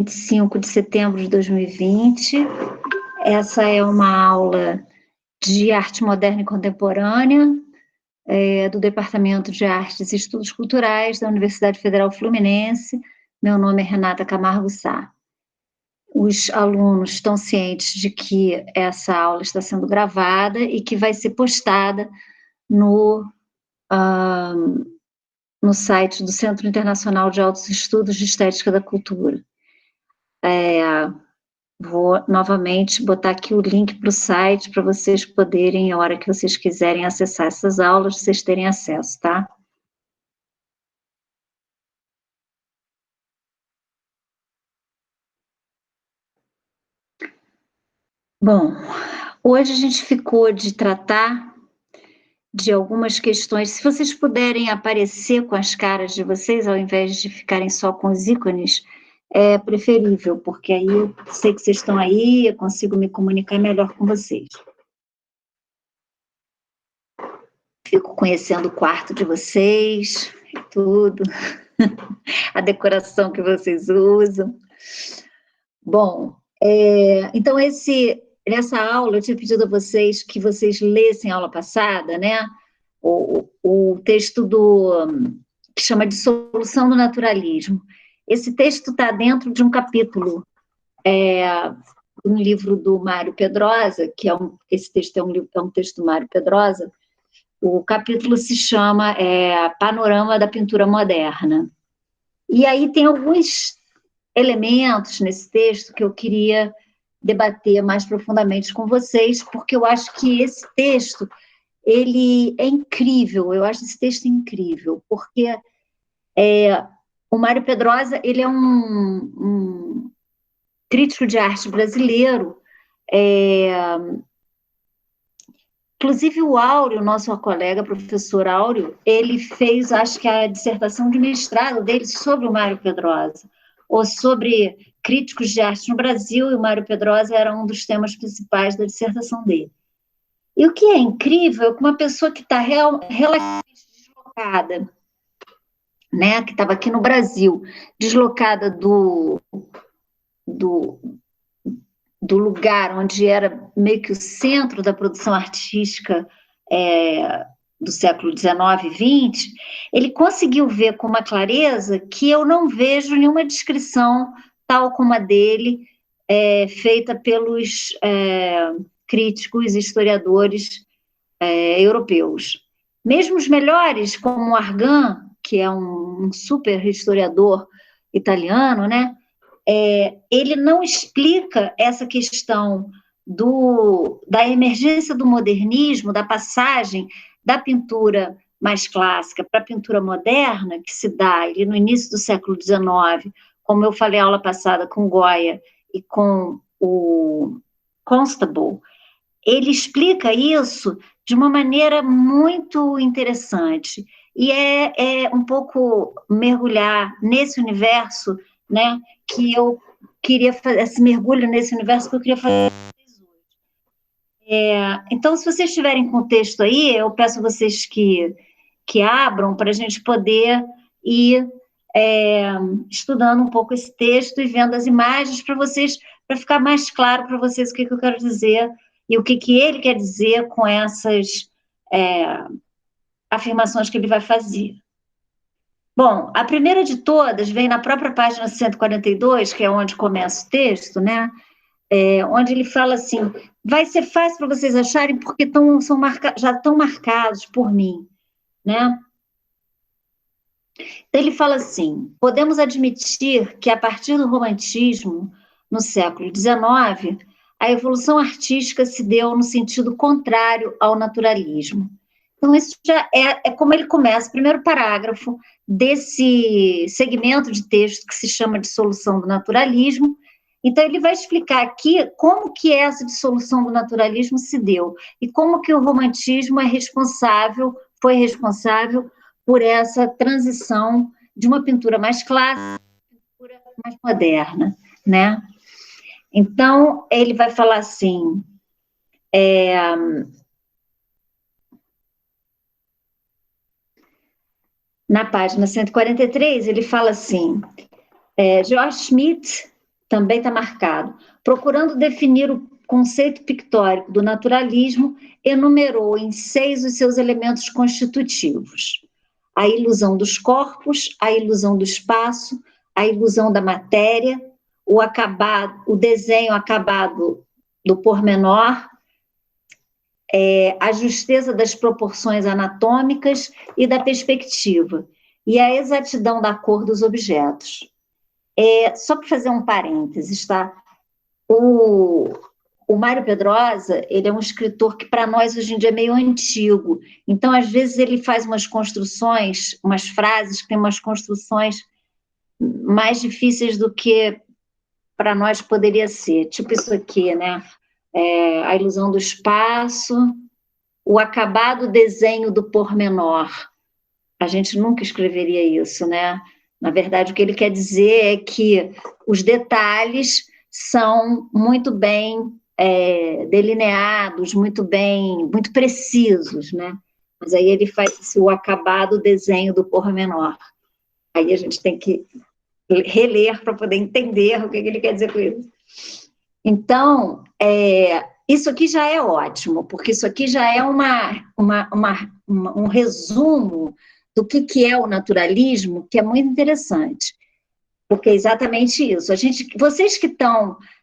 25 de setembro de 2020. Essa é uma aula de arte moderna e contemporânea do Departamento de Artes e Estudos Culturais da Universidade Federal Fluminense. Meu nome é Renata Camargo Sá. Os alunos estão cientes de que essa aula está sendo gravada e que vai ser postada no site do Centro Internacional de Altos Estudos de Estética da Cultura. Vou novamente botar aqui o link para o site para vocês poderem, a hora que vocês quiserem acessar essas aulas, vocês terem acesso, tá? Bom, hoje a gente ficou de tratar de algumas questões. Se vocês puderem aparecer com as caras de vocês, ao invés de ficarem só com os ícones, é preferível, porque aí eu sei que vocês estão aí, eu consigo me comunicar melhor com vocês. Fico conhecendo o quarto de vocês, tudo, a decoração que vocês usam. Bom, então nessa aula eu tinha pedido a vocês que vocês lessem a aula passada, né? O texto que chama de Solução do Naturalismo. Esse texto está dentro de um capítulo um livro do Mário Pedrosa, esse texto é um texto do Mário Pedrosa. O capítulo se chama Panorama da Pintura Moderna. E aí tem alguns elementos nesse texto que eu queria debater mais profundamente com vocês, porque eu acho que esse texto, ele é incrível, eu acho esse texto incrível, porque o Mário Pedrosa, ele é um crítico de arte brasileiro, inclusive o Áureo, nosso colega, professor Áureo, ele fez, acho que a dissertação de mestrado dele sobre o Mário Pedrosa, ou sobre críticos de arte no Brasil, e o Mário Pedrosa era um dos temas principais da dissertação dele. E o que é incrível é que uma pessoa que está relativamente deslocada, né, que estava aqui no Brasil, deslocada do lugar onde era meio que o centro da produção artística do século XIX e XX, ele conseguiu ver com uma clareza que eu não vejo nenhuma descrição tal como a dele, feita pelos críticos e historiadores europeus. Mesmo os melhores, como o Argan, que é um super historiador italiano, né? Ele não explica essa questão da emergência do modernismo, da passagem da pintura mais clássica para a pintura moderna, que se dá ali no início do século XIX, como eu falei na aula passada com Goya e com o Constable. Ele explica isso de uma maneira muito interessante, e é um pouco mergulhar nesse universo, né, que eu queria fazer, esse mergulho nesse universo que eu queria fazer hoje. Então, se vocês estiverem com o texto aí, eu peço a vocês que abram para a gente poder ir estudando um pouco esse texto e vendo as imagens para ficar mais claro para vocês o que eu quero dizer e o que ele quer dizer com essas afirmações que ele vai fazer. Bom, a primeira de todas vem na própria página 142, que é onde começa o texto, né? Onde ele fala assim, vai ser fácil para vocês acharem porque já estão marcados por mim, né? Então ele fala assim, podemos admitir que a partir do romantismo, no século XIX, a evolução artística se deu no sentido contrário ao naturalismo. Então, isso já é como ele começa, o primeiro parágrafo desse segmento de texto que se chama de Solução do Naturalismo. Então, ele vai explicar aqui como que essa dissolução do naturalismo se deu e como que o romantismo foi responsável por essa transição de uma pintura mais clássica para uma pintura mais moderna, né? Então, ele vai falar assim... Na página 143, ele fala assim, Georg Schmidt também está marcado. Procurando definir o conceito pictórico do naturalismo, enumerou em 6 os seus elementos constitutivos: a ilusão dos corpos, a ilusão do espaço, a ilusão da matéria, o desenho acabado do pormenor, a justeza das proporções anatômicas e da perspectiva, e a exatidão da cor dos objetos. Só para fazer um parênteses, tá? O Mário Pedrosa, ele é um escritor que para nós hoje em dia é meio antigo, então às vezes ele faz umas construções, umas frases que tem umas construções mais difíceis do que para nós poderia ser, tipo isso aqui, né? A ilusão do espaço, o acabado desenho do pormenor. A gente nunca escreveria isso, né? Na verdade, o que ele quer dizer é que os detalhes são muito bem delineados, muito precisos, né? Mas aí ele faz o acabado desenho do pormenor. Aí a gente tem que reler para poder entender o que ele quer dizer com isso. Então, isso aqui já é ótimo, porque isso aqui já é um resumo do que é o naturalismo, que é muito interessante, porque é exatamente isso. Vocês que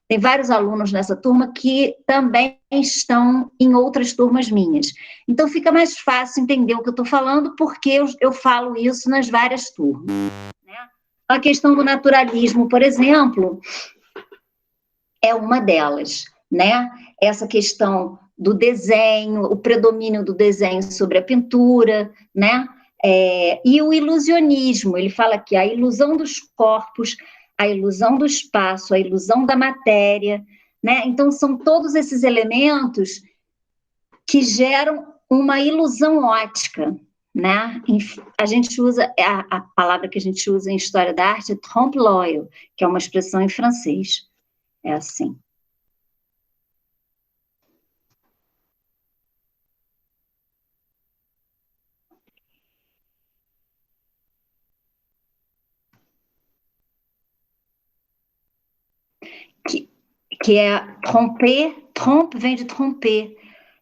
tem vários alunos nessa turma que também estão em outras turmas minhas, então fica mais fácil entender o que eu estou falando, porque eu falo isso nas várias turmas, né? A questão do naturalismo, por exemplo, é uma delas, né? Essa questão do desenho, o predomínio do desenho sobre a pintura, né? E o ilusionismo, ele fala que a ilusão dos corpos, a ilusão do espaço, a ilusão da matéria, né? Então, são todos esses elementos que geram uma ilusão óptica, né? A gente usa, a palavra que a gente usa em história da arte é trompe-l'œil, que é uma expressão em francês. É assim. Que é tromper, trompe vem de tromper,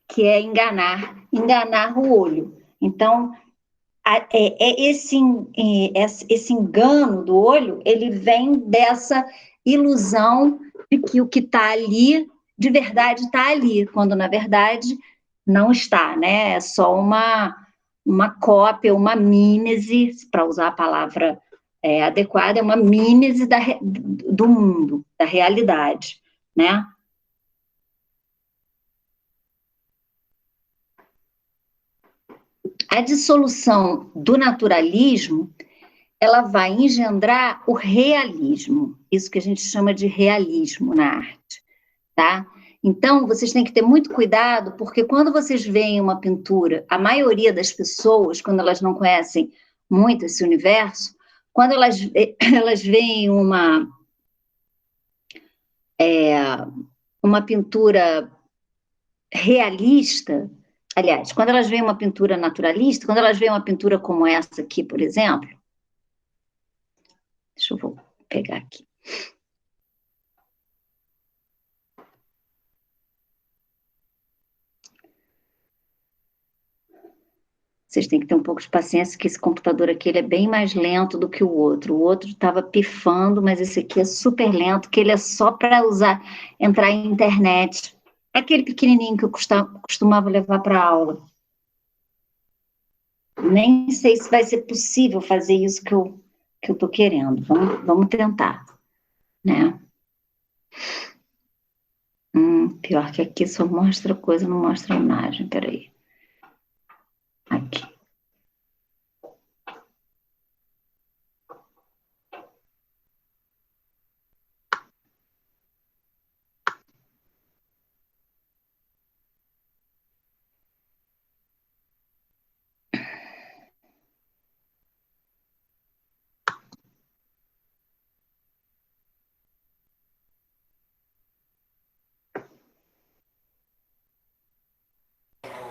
que é enganar o olho. Então, esse engano do olho, ele vem dessa ilusão de que o que está ali, de verdade está ali, quando na verdade não está, né? É só uma cópia, uma mimese, para usar a palavra adequada, é uma mimese do mundo, da realidade, né? A dissolução do naturalismo, ela vai engendrar o realismo, isso que a gente chama de realismo na arte, tá? Então, vocês têm que ter muito cuidado, porque quando vocês veem uma pintura, a maioria das pessoas, quando elas não conhecem muito esse universo, quando elas veem uma pintura realista, aliás, quando elas veem uma pintura naturalista, quando elas veem uma pintura como essa aqui, por exemplo, deixa eu pegar aqui. Vocês têm que ter um pouco de paciência, que esse computador aqui ele é bem mais lento do que o outro. O outro estava pifando, mas esse aqui é super lento, que ele é só para entrar em internet. Aquele pequenininho que eu costumava levar para aula. Nem sei se vai ser possível fazer isso que eu estou querendo. Vamos tentar, né? Pior que aqui só mostra coisa, não mostra imagem. Peraí. Aqui.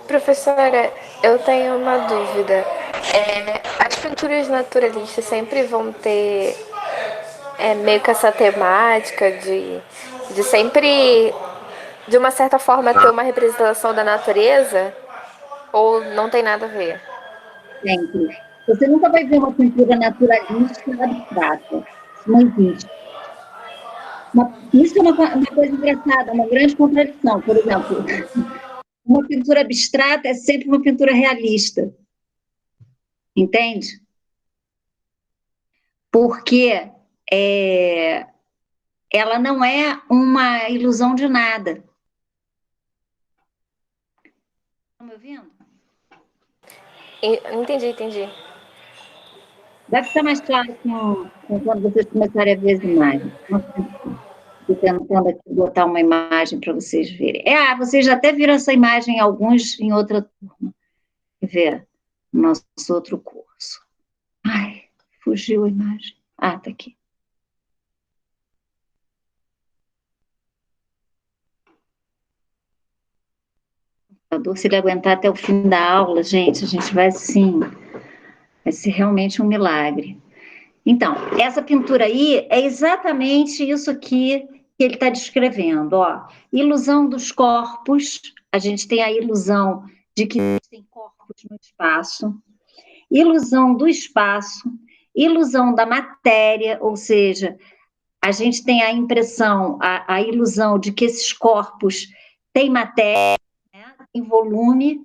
Professora, eu tenho uma dúvida. As pinturas naturalistas sempre vão ter é meio que essa temática de sempre, de uma certa forma, ter uma representação da natureza, ou não tem nada a ver? Sempre. Você nunca vai ver uma pintura naturalista abstrata. Isso não existe. Isso é uma coisa engraçada, uma grande contradição. Por exemplo, uma pintura abstrata é sempre uma pintura realista, entende? Porque ela não é uma ilusão de nada. Estão me ouvindo? Entendi. Vai ficar mais claro quando vocês começarem a ver as imagens. Estou tentando aqui botar uma imagem para vocês verem. Vocês já até viram essa imagem, alguns em outra turma. Quer ver? Nosso outro curso. Ai, fugiu a imagem. Tá aqui. Se ele aguentar até o fim da aula, gente, a gente vai sim. Vai ser realmente um milagre. Então, essa pintura aí é exatamente isso aqui que ele está descrevendo, ó. Ilusão dos corpos, a gente tem a ilusão de que existem corpos no espaço, ilusão do espaço, ilusão da matéria, ou seja, a gente tem a impressão, a ilusão de que esses corpos têm matéria, né, em volume,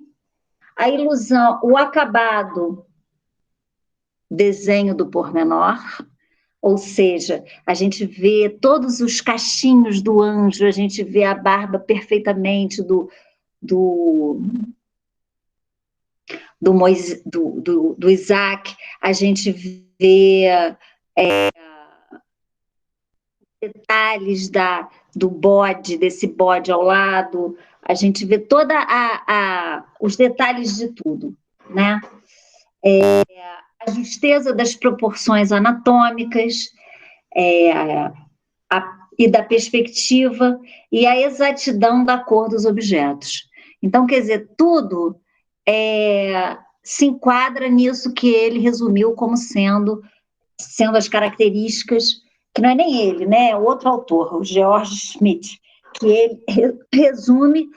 a ilusão, o acabado desenho do pormenor, ou seja, a gente vê todos os cachinhos do anjo, a gente vê a barba perfeitamente do Isaac, a gente vê detalhes do bode, desse bode ao lado, a gente vê toda os detalhes de tudo, né? A justeza das proporções anatômicas, e da perspectiva e a exatidão da cor dos objetos. Então, quer dizer, tudo se enquadra nisso que ele resumiu como sendo as características, que não é nem ele, né? É outro autor, o George Schmidt, que ele resume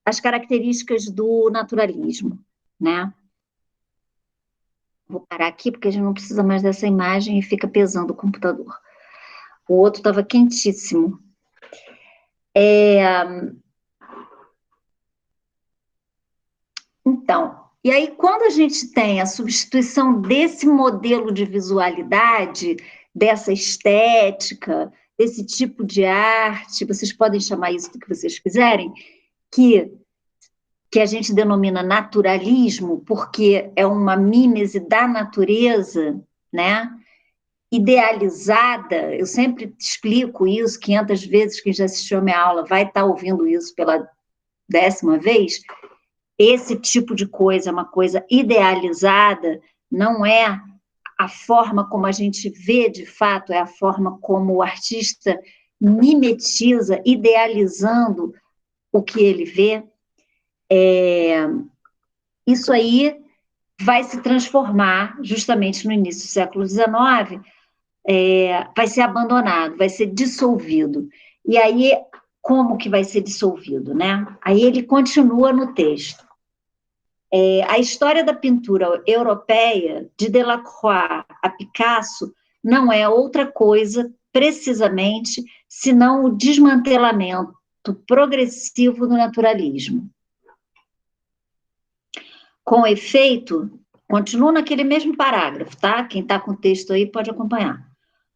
as características do naturalismo, né? Vou parar aqui porque a gente não precisa mais dessa imagem e fica pesando o computador. O outro estava quentíssimo. Então, e aí quando a gente tem a substituição desse modelo de visualidade, dessa estética, desse tipo de arte, vocês podem chamar isso do que vocês quiserem, que a gente denomina naturalismo, porque é uma mímese da natureza, né? Idealizada, eu sempre explico isso 500 vezes, quem já assistiu a minha aula vai estar ouvindo isso pela 10ª vez, esse tipo de coisa é uma coisa idealizada, não é a forma como a gente vê de fato, é a forma como o artista mimetiza, idealizando o que ele vê. Isso aí vai se transformar, justamente no início do século XIX, vai ser abandonado, vai ser dissolvido. E aí, como que vai ser dissolvido, né? Aí ele continua no texto. A história da pintura europeia, de Delacroix a Picasso, não é outra coisa, precisamente, senão o desmantelamento progressivo do naturalismo. Com efeito, continua naquele mesmo parágrafo, tá? Quem está com o texto aí pode acompanhar.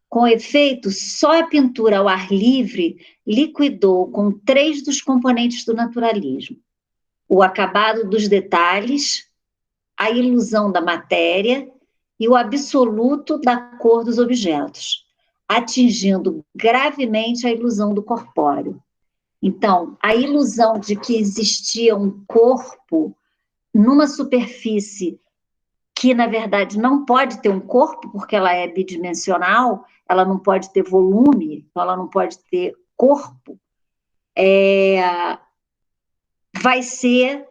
Com efeito, só a pintura ao ar livre liquidou com 3 dos componentes do naturalismo: o acabado dos detalhes, a ilusão da matéria e o absoluto da cor dos objetos, atingindo gravemente a ilusão do corpóreo. Então, a ilusão de que existia um corpo numa superfície que, na verdade, não pode ter um corpo, porque ela é bidimensional, ela não pode ter volume, então ela não pode ter corpo, vai ser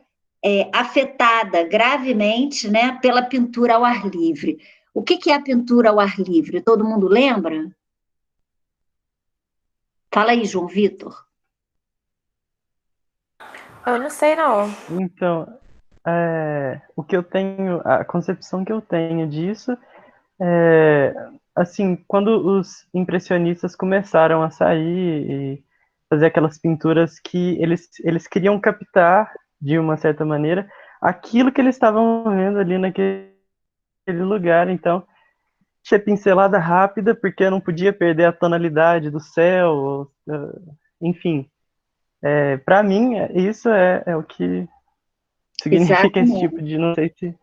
afetada gravemente, né, pela pintura ao ar livre. O que é a pintura ao ar livre? Todo mundo lembra? Fala aí, João Vitor. Eu não sei, não. Então, o que eu tenho, a concepção que eu tenho disso é, assim, quando os impressionistas começaram a sair e fazer aquelas pinturas que eles queriam captar, de uma certa maneira, aquilo que eles estavam vendo ali naquele lugar. Então, tinha pincelada rápida, porque eu não podia perder a tonalidade do céu, enfim. Para mim, isso é o que significa esse tipo Exatamente. de, não sei se...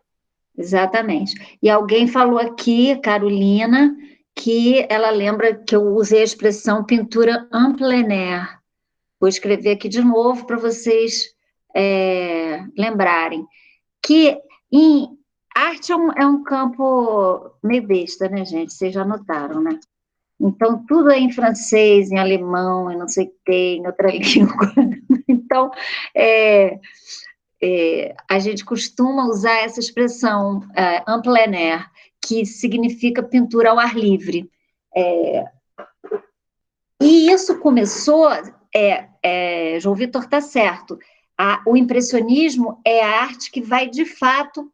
Exatamente. E alguém falou aqui, Carolina, que ela lembra que eu usei a expressão pintura en plein air. Vou escrever aqui de novo para vocês lembrarem. Que em arte é um campo meio besta, né, gente? Vocês já notaram, né? Então, tudo é em francês, em alemão, em não sei o quê, em outra língua. Então, a gente costuma usar essa expressão en plein air, que significa pintura ao ar livre. E isso começou, João Vitor está certo, o impressionismo é a arte que vai, de fato,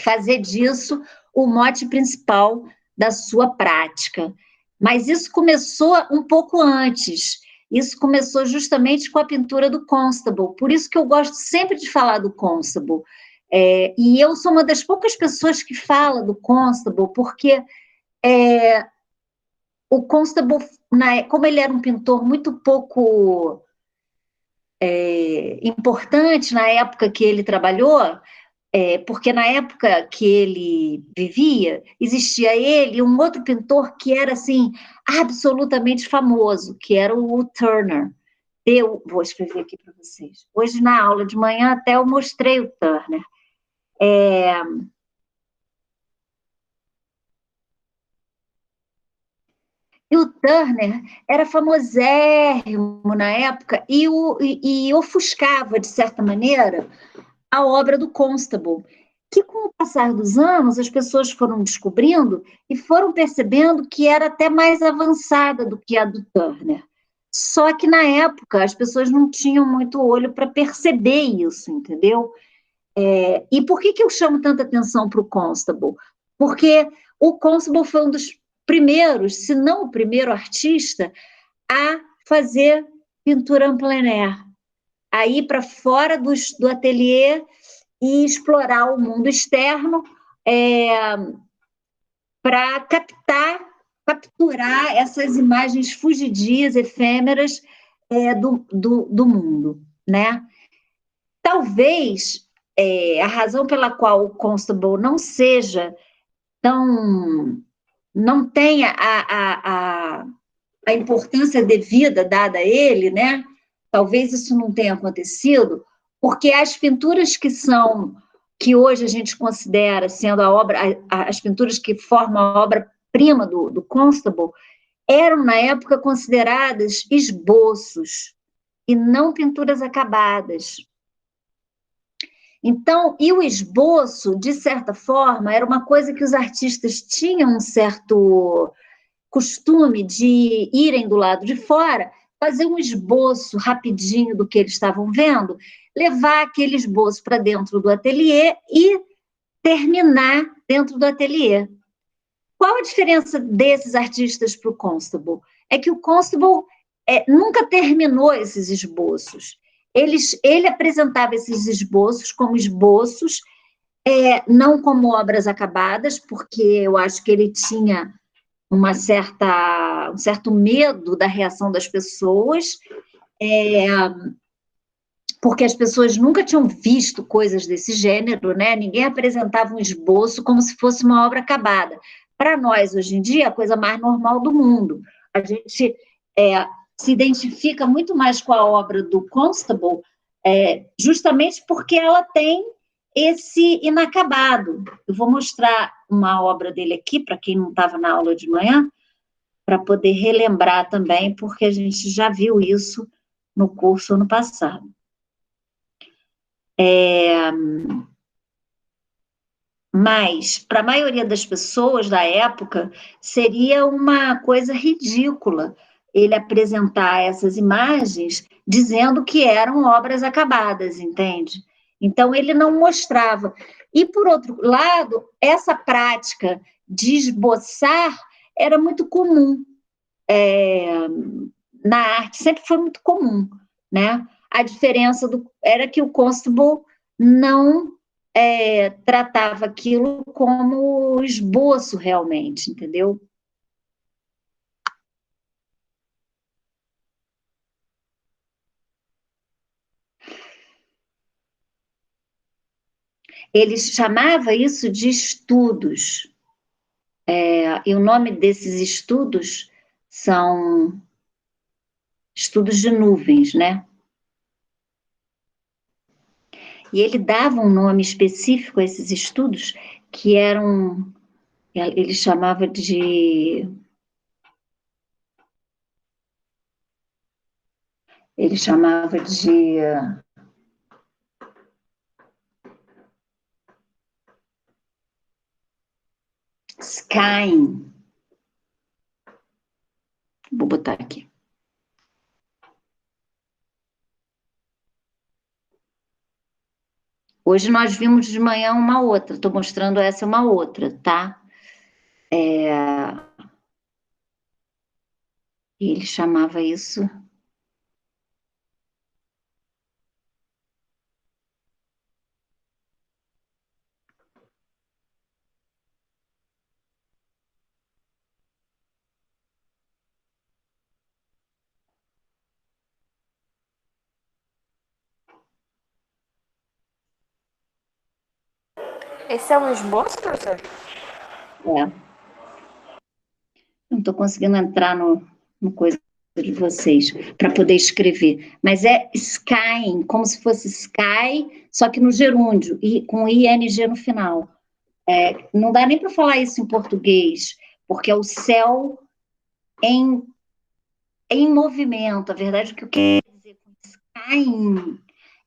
fazer disso o mote principal da sua prática. Mas isso começou um pouco antes. Isso começou justamente com a pintura do Constable. Por isso que eu gosto sempre de falar do Constable. E eu sou uma das poucas pessoas que fala do Constable, porque o Constable, como ele era um pintor muito pouco importante na época que ele trabalhou, porque na época que ele vivia, existia ele e um outro pintor que era, assim, absolutamente famoso, que era o Turner. Eu vou escrever aqui para vocês. Hoje, na aula de manhã, até eu mostrei o Turner. E o Turner era famosérrimo na época e ofuscava, de certa maneira, a obra do Constable, que com o passar dos anos as pessoas foram descobrindo e foram percebendo que era até mais avançada do que a do Turner. Só que na época as pessoas não tinham muito olho para perceber isso, entendeu? E por que eu chamo tanta atenção para o Constable? Porque o Constable foi um dos primeiros, se não o primeiro artista, a fazer pintura en plein air, a ir para fora do ateliê e explorar o mundo externo para capturar essas imagens fugidias, efêmeras do mundo, né? Talvez a razão pela qual o Constable não seja não tenha a importância devida dada a ele, né? Talvez isso não tenha acontecido, porque as pinturas que hoje a gente considera sendo as pinturas que formam a obra-prima do Constable, eram na época consideradas esboços e não pinturas acabadas. Então, e o esboço, de certa forma, era uma coisa que os artistas tinham um certo costume de irem do lado de fora, fazer um esboço rapidinho do que eles estavam vendo, levar aquele esboço para dentro do ateliê e terminar dentro do ateliê. Qual a diferença desses artistas para o Constable? É que o Constable nunca terminou esses esboços. Ele apresentava esses esboços como esboços, não como obras acabadas, porque eu acho que ele tinha um certo medo da reação das pessoas, porque as pessoas nunca tinham visto coisas desse gênero, né? Ninguém apresentava um esboço como se fosse uma obra acabada. Para nós, hoje em dia, é a coisa mais normal do mundo. A gente se identifica muito mais com a obra do Constable, justamente porque ela tem esse inacabado. Eu vou mostrar uma obra dele aqui, para quem não estava na aula de manhã, para poder relembrar também, porque a gente já viu isso no curso ano passado. Mas, para a maioria das pessoas da época, seria uma coisa ridícula ele apresentar essas imagens dizendo que eram obras acabadas, entende? Então, ele não mostrava. E, por outro lado, essa prática de esboçar era muito comum na arte, sempre foi muito comum, né? A diferença era que o Constable não tratava aquilo como esboço realmente, entendeu? Ele chamava isso de estudos. E o nome desses estudos são estudos de nuvens, né? E ele dava um nome específico a esses estudos, que eram, ele chamava de... Ele chamava de... Skying. Vou botar aqui. Hoje nós vimos de manhã uma outra, estou mostrando essa uma outra, tá? Ele chamava isso... Esse é um esboço, professor? Não estou conseguindo entrar no coisa de vocês para poder escrever. Mas é skying, como se fosse sky, só que no gerúndio, e com ing no final. Não dá nem para falar isso em português, porque é o céu em movimento. A verdade é que o que eu quero dizer com skying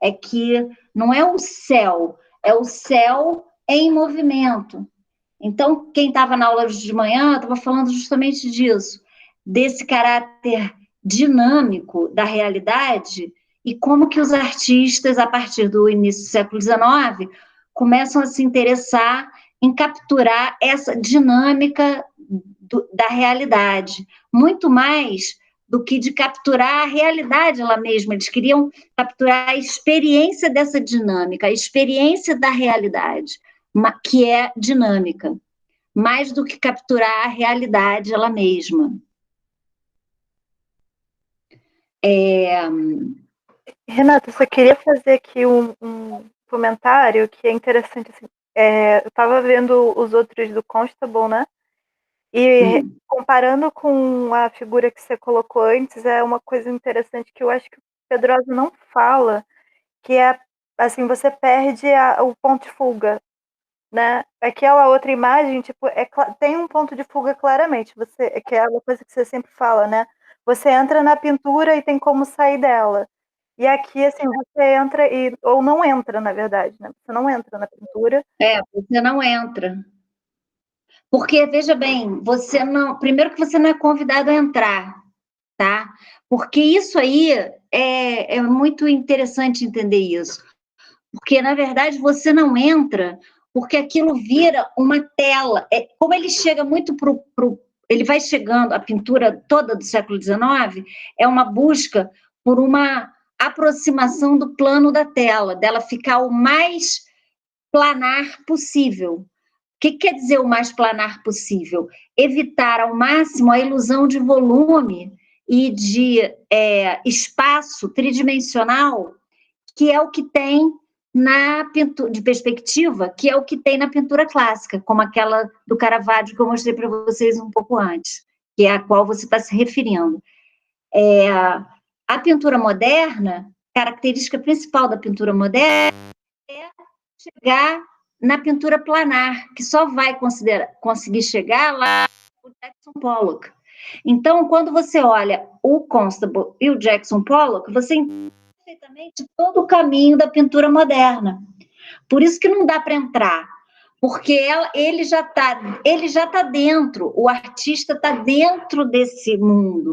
é que não é o céu, é o céu em movimento. Então, quem estava na aula de manhã estava falando justamente disso, desse caráter dinâmico da realidade e como que os artistas, a partir do início do século XIX, começam a se interessar em capturar essa dinâmica da realidade, muito mais do que de capturar a realidade ela mesma. Eles queriam capturar a experiência dessa dinâmica, a experiência da realidade, que é dinâmica, mais do que capturar a realidade ela mesma. Renata, eu só queria fazer aqui um comentário que é interessante. Assim, eu estava vendo os outros do Constable, né? E comparando com a figura que você colocou antes, é uma coisa interessante que eu acho que o Pedrosa não fala, que é, assim, você perde o ponto de fuga, né? Aquela outra imagem, tipo, tem um ponto de fuga claramente, que é uma coisa que você sempre fala, né? Você entra na pintura e tem como sair dela. E aqui, assim, você entra ou não entra, na verdade, né? Você não entra na pintura. Você não entra. Porque, veja bem, você não... Primeiro que você não é convidado a entrar, tá? Porque isso aí é muito interessante entender isso. Porque, na verdade, você não entra porque aquilo vira uma tela. Como ele chega muito ele vai chegando, a pintura toda do século XIX é uma busca por uma aproximação do plano da tela, dela ficar o mais planar possível. O que quer dizer o mais planar possível? Evitar ao máximo a ilusão de volume e de espaço tridimensional, que é o que tem na pintura de perspectiva, que é o que tem na pintura clássica, como aquela do Caravaggio que eu mostrei para vocês um pouco antes, que é a qual você está se referindo. A pintura moderna, característica principal da pintura moderna é chegar na pintura planar, que só vai conseguir chegar lá o Jackson Pollock. Então, quando você olha o Constable e o Jackson Pollock, você entende perfeitamente todo o caminho da pintura moderna. Por isso que não dá para entrar, porque ele já está dentro, o artista está dentro desse mundo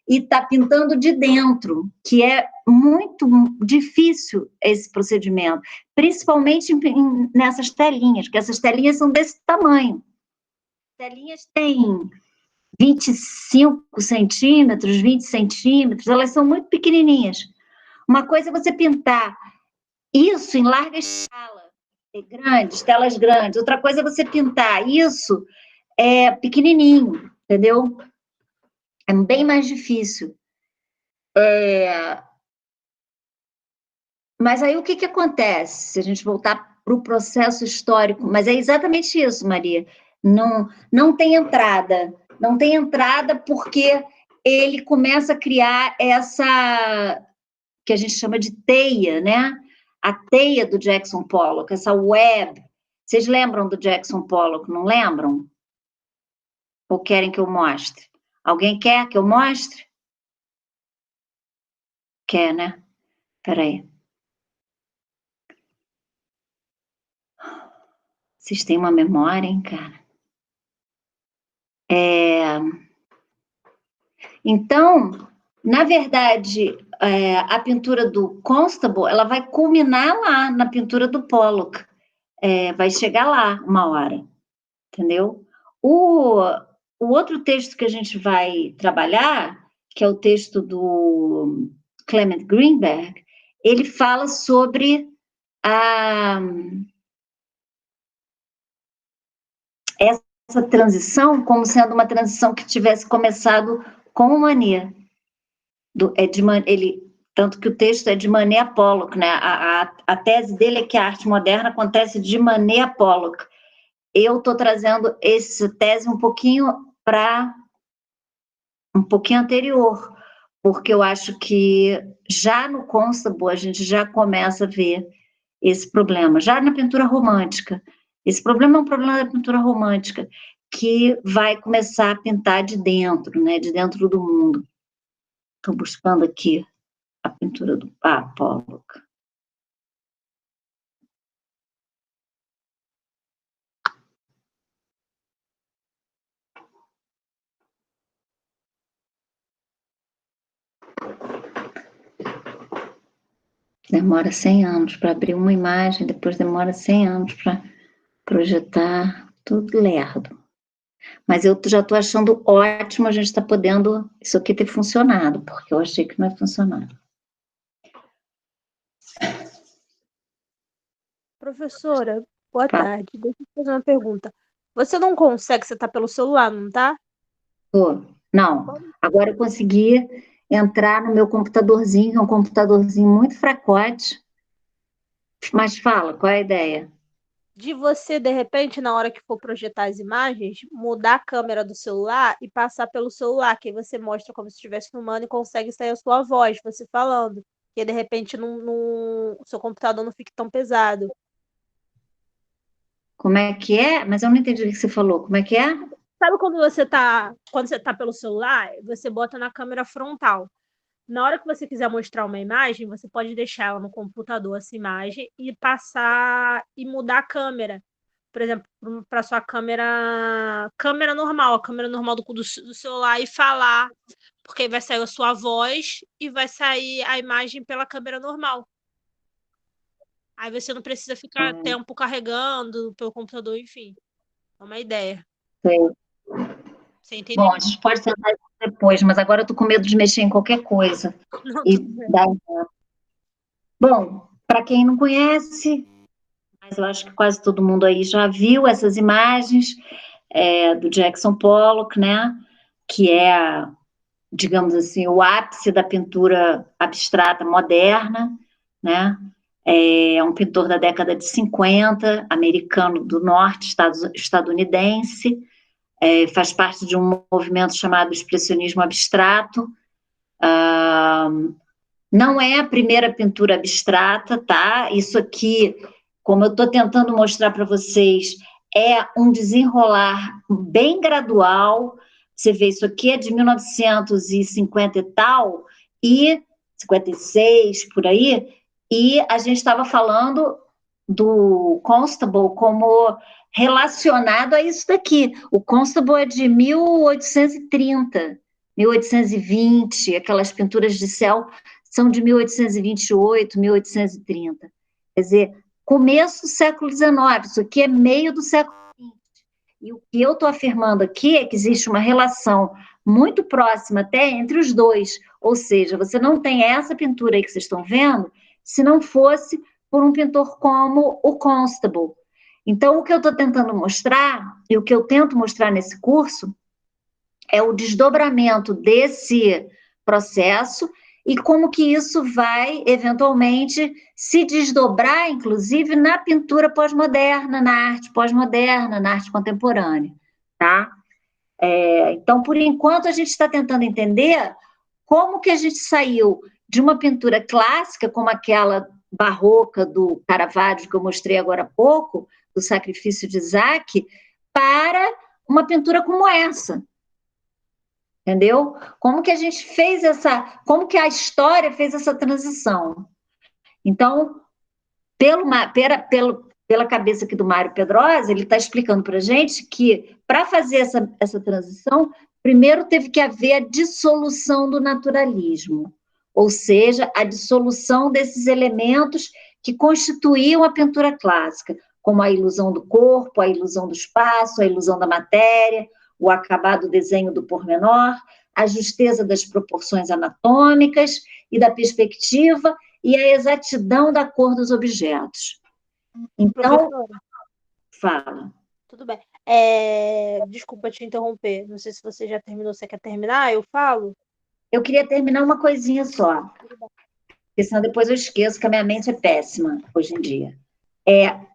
e está pintando de dentro, que é muito difícil esse procedimento, principalmente nessas telinhas, que essas telinhas são desse tamanho. As telinhas têm 25 centímetros, 20 centímetros, elas são muito pequenininhas. Uma coisa é você pintar isso em larga escala, grandes, telas grandes. Outra coisa é você pintar isso pequenininho, entendeu? É bem mais difícil. Mas aí o que acontece? Se a gente voltar para o processo histórico, mas é exatamente isso, Maria. Não tem entrada. Não tem entrada porque ele começa a criar essa que a gente chama de teia, né? A teia do Jackson Pollock, essa web. Vocês lembram do Jackson Pollock, não lembram? Ou querem que eu mostre? Alguém quer que eu mostre? Quer, né? Espera aí. Vocês têm uma memória, hein, cara? Então, na verdade, a pintura do Constable, ela vai culminar lá na pintura do Pollock. Vai chegar lá uma hora, entendeu? O outro texto que a gente vai trabalhar, que é o texto do Clement Greenberg, ele fala sobre essa transição como sendo uma transição que tivesse começado com o Manet. Tanto que o texto é de Manet a Pollock, né? A tese dele é que a arte moderna acontece de Manet a Pollock. Eu estou trazendo essa tese um pouquinho anterior, porque eu acho que já no Constable a gente já começa a ver esse problema, já na pintura romântica. Esse problema é um problema da pintura romântica, que vai começar a pintar de dentro, né, de dentro do mundo. Estou buscando aqui a pintura do Pollock. Demora 100 anos para abrir uma imagem, depois demora 100 anos para projetar, tudo lerdo. Mas eu já estou achando ótimo a gente estar podendo isso aqui ter funcionado, porque eu achei que não ia funcionar. Professora, boa tarde. Deixa eu fazer uma pergunta. Você não consegue, você está pelo celular, não tá? Não, agora eu consegui entrar no meu computadorzinho, que é um computadorzinho muito fracote. Mas fala, qual é a ideia? De você, de repente, na hora que for projetar as imagens, mudar a câmera do celular e passar pelo celular, que aí você mostra como se estivesse filmando e consegue sair a sua voz, você falando. Que de repente o seu computador não fique tão pesado. Como é que é? Mas eu não entendi o que você falou. Como é que é? Sabe quando você tá pelo celular, você bota na câmera frontal. Na hora que você quiser mostrar uma imagem, você pode deixar ela no computador, essa imagem, e passar e mudar a câmera. Por exemplo, para sua câmera normal, a câmera normal do celular, e falar, porque aí vai sair a sua voz e vai sair a imagem pela câmera normal. Aí você não precisa ficar tempo carregando pelo computador, enfim. É uma ideia. Sei. Você entendeu? Bom, a gente pode tentar isso depois, mas agora eu estou com medo de mexer em qualquer coisa. Não, E tudo bem. Bom, para quem não conhece, mas eu acho que quase todo mundo aí já viu essas imagens do Jackson Pollock, né? Que é, digamos assim, o ápice da pintura abstrata moderna, né? É um pintor da década de 50, americano do norte, estadunidense, faz parte de um movimento chamado expressionismo abstrato. Não é a primeira pintura abstrata, tá? Isso aqui, como eu estou tentando mostrar para vocês, é um desenrolar bem gradual. Você vê, isso aqui é de 1950 e tal, e 56, por aí, e a gente estava falando do Constable como relacionado a isso daqui. O Constable é de 1830, 1820, aquelas pinturas de céu são de 1828, 1830. Quer dizer, começo do século XIX, isso aqui é meio do século XX. E o que eu estou afirmando aqui é que existe uma relação muito próxima até entre os dois, ou seja, você não tem essa pintura aí que vocês estão vendo se não fosse por um pintor como o Constable. Então, o que eu estou tentando mostrar, e o que eu tento mostrar nesse curso, é o desdobramento desse processo e como que isso vai, eventualmente, se desdobrar, inclusive, na pintura pós-moderna, na arte pós-moderna, na arte contemporânea, tá? Então, por enquanto, a gente está tentando entender como que a gente saiu de uma pintura clássica, como aquela barroca do Caravaggio, que eu mostrei agora há pouco, do Sacrifício de Isaac, para uma pintura como essa. Entendeu? Como que a gente fez como que a história fez essa transição? Então, pela cabeça aqui do Mário Pedrosa, ele está explicando para a gente que, para fazer essa transição, primeiro teve que haver a dissolução do naturalismo, ou seja, a dissolução desses elementos que constituíam a pintura clássica, como a ilusão do corpo, a ilusão do espaço, a ilusão da matéria, o acabado desenho do pormenor, a justeza das proporções anatômicas e da perspectiva e a exatidão da cor dos objetos. Então, Professora, fala. tudo bem. Desculpa te interromper. Não sei se você já terminou. Você quer terminar? Eu falo? Eu queria terminar uma coisinha só, porque senão depois eu esqueço que a minha mente é péssima hoje em dia.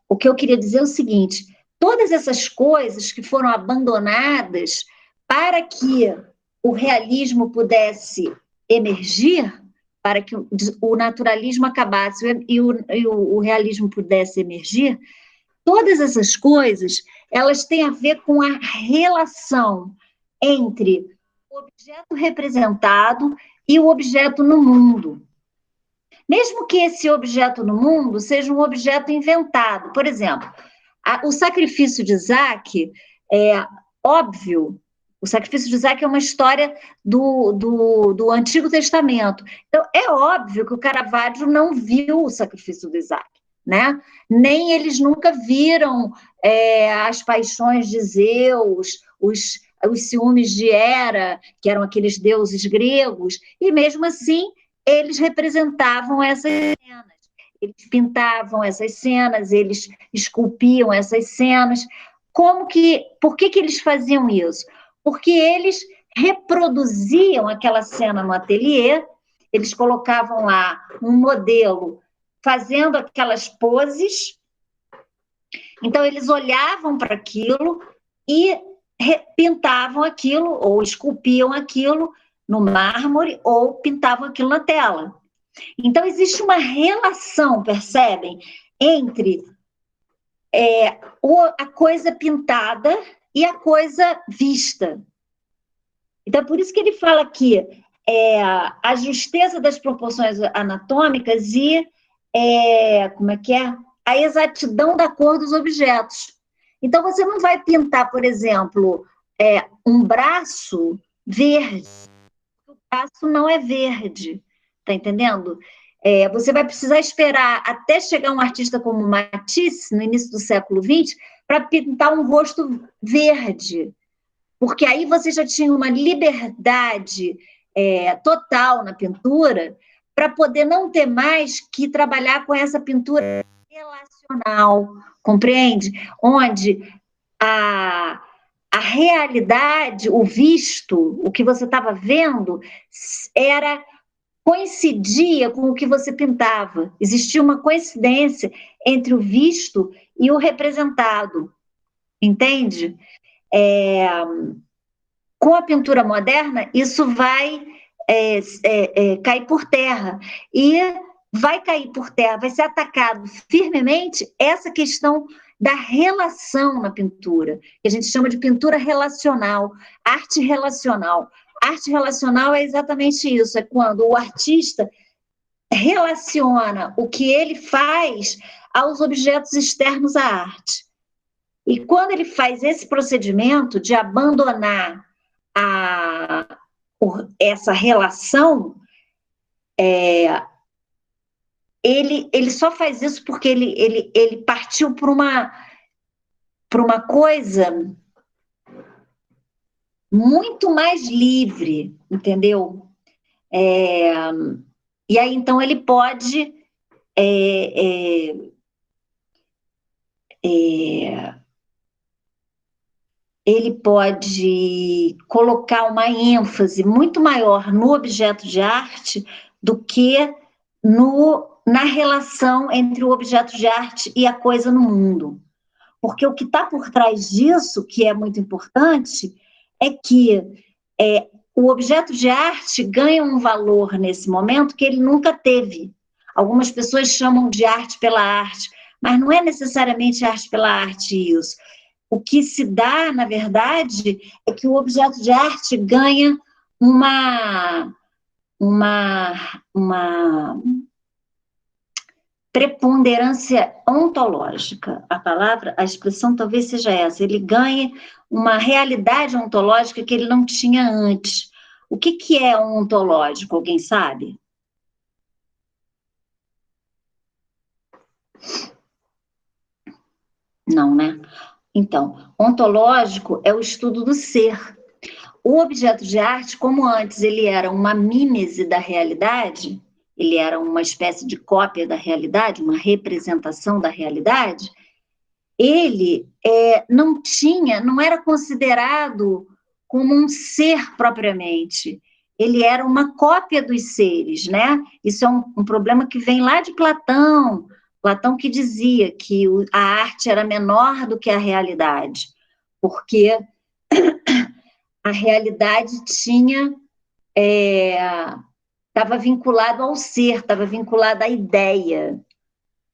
O que eu queria dizer é o seguinte: todas essas coisas que foram abandonadas para que o realismo pudesse emergir, para que o naturalismo acabasse e o realismo pudesse emergir, todas essas coisas, elas têm a ver com a relação entre o objeto representado e o objeto no mundo. Mesmo que esse objeto no mundo seja um objeto inventado. Por exemplo, o sacrifício de Isaac é óbvio. O sacrifício de Isaac é uma história do Antigo Testamento. Então, é óbvio que o Caravaggio não viu o sacrifício de Isaac, né? Nem eles nunca viram as paixões de Zeus, os ciúmes de Hera, que eram aqueles deuses gregos, e mesmo assim eles representavam essas cenas, eles pintavam essas cenas, eles esculpiam essas cenas. Por que eles faziam isso? Porque eles reproduziam aquela cena no ateliê, eles colocavam lá um modelo fazendo aquelas poses, então eles olhavam para aquilo e pintavam aquilo, ou esculpiam aquilo no mármore, ou pintavam aquilo na tela. Então existe uma relação, percebem, entre a coisa pintada e a coisa vista. Então, por isso que ele fala aqui a justeza das proporções anatômicas e a exatidão da cor dos objetos. Então, você não vai pintar, por exemplo, um braço verde. O braço não é verde, tá entendendo? Você vai precisar esperar até chegar um artista como Matisse, no início do século XX, para pintar um rosto verde, porque aí você já tinha uma liberdade total na pintura para poder não ter mais que trabalhar com essa pintura relacional, compreende? Onde a realidade, o visto, o que você estava vendo, coincidia com o que você pintava. Existia uma coincidência entre o visto e o representado, entende? Com a pintura moderna, isso vai cair por terra. E vai cair por terra, vai ser atacado firmemente essa questão da relação na pintura, que a gente chama de pintura relacional, arte relacional. Arte relacional é exatamente isso, é quando o artista relaciona o que ele faz aos objetos externos à arte. E quando ele faz esse procedimento de abandonar essa relação, ele só faz isso porque ele partiu para uma coisa muito mais livre, entendeu? E aí, então, ele pode colocar uma ênfase muito maior no objeto de arte do que na relação entre o objeto de arte e a coisa no mundo. Porque o que está por trás disso, que é muito importante, é que o objeto de arte ganha um valor nesse momento que ele nunca teve. Algumas pessoas chamam de arte pela arte, mas não é necessariamente arte pela arte isso. O que se dá, na verdade, é que o objeto de arte ganha uma preponderância ontológica. A expressão talvez seja essa. Ele ganha uma realidade ontológica que ele não tinha antes. O que é ontológico? Alguém sabe? Não, né? Então, ontológico é o estudo do ser. O objeto de arte, como antes ele era uma mímese da realidade, ele era uma espécie de cópia da realidade, uma representação da realidade, ele não era considerado como um ser propriamente. Ele era uma cópia dos seres, né? Isso é um problema que vem lá de Platão. Platão que dizia que a arte era menor do que a realidade, porque a realidade estava vinculado ao ser, estava vinculado à ideia.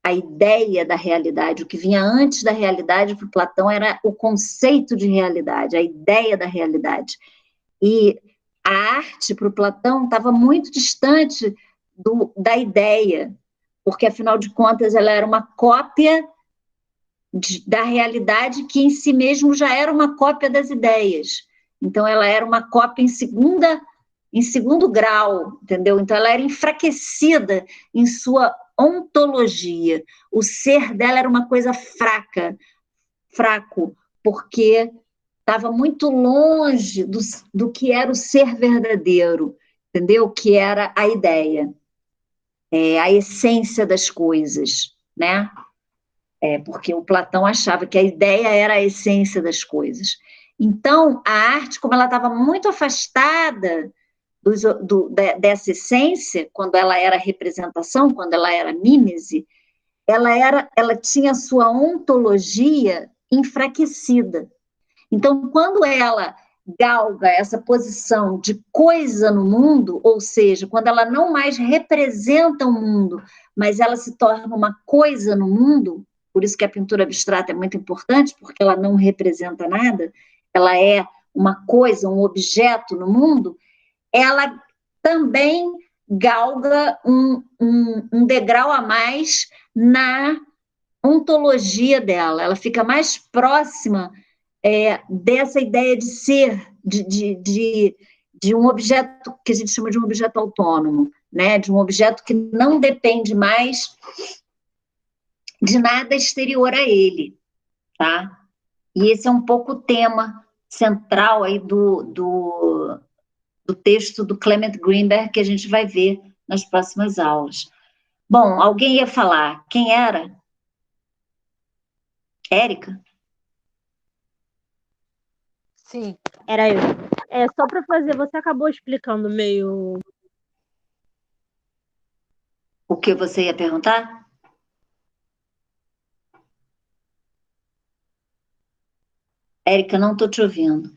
A ideia da realidade, o que vinha antes da realidade para Platão era o conceito de realidade, a ideia da realidade. E a arte para o Platão estava muito distante da ideia, porque afinal de contas ela era uma cópia da realidade que em si mesmo já era uma cópia das ideias. Então ela era uma cópia em segundo grau, entendeu? Então ela era enfraquecida em sua ontologia. O ser dela era uma coisa fraco, porque estava muito longe do que era o ser verdadeiro, entendeu? Que era a ideia, a essência das coisas, né? Porque o Platão achava que a ideia era a essência das coisas. Então, a arte, como ela estava muito afastada dessa essência, quando ela era representação, quando ela era mímese, ela tinha sua ontologia enfraquecida. Então, quando ela galga essa posição de coisa no mundo, ou seja, quando ela não mais representa o mundo, mas ela se torna uma coisa no mundo, por isso que a pintura abstrata é muito importante, porque ela não representa nada, ela é uma coisa, um objeto no mundo, ela também galga um degrau a mais na ontologia dela, ela fica mais próxima dessa ideia de ser, de um objeto que a gente chama de um objeto autônomo, né? De um objeto que não depende mais de nada exterior a ele, tá? E esse é um pouco o tema central aí do texto do Clement Greenberg que a gente vai ver nas próximas aulas. Bom, alguém ia falar. Quem era? Érica? Sim, era eu. Só para fazer, você acabou explicando meio. O que você ia perguntar? Érica, não estou te ouvindo.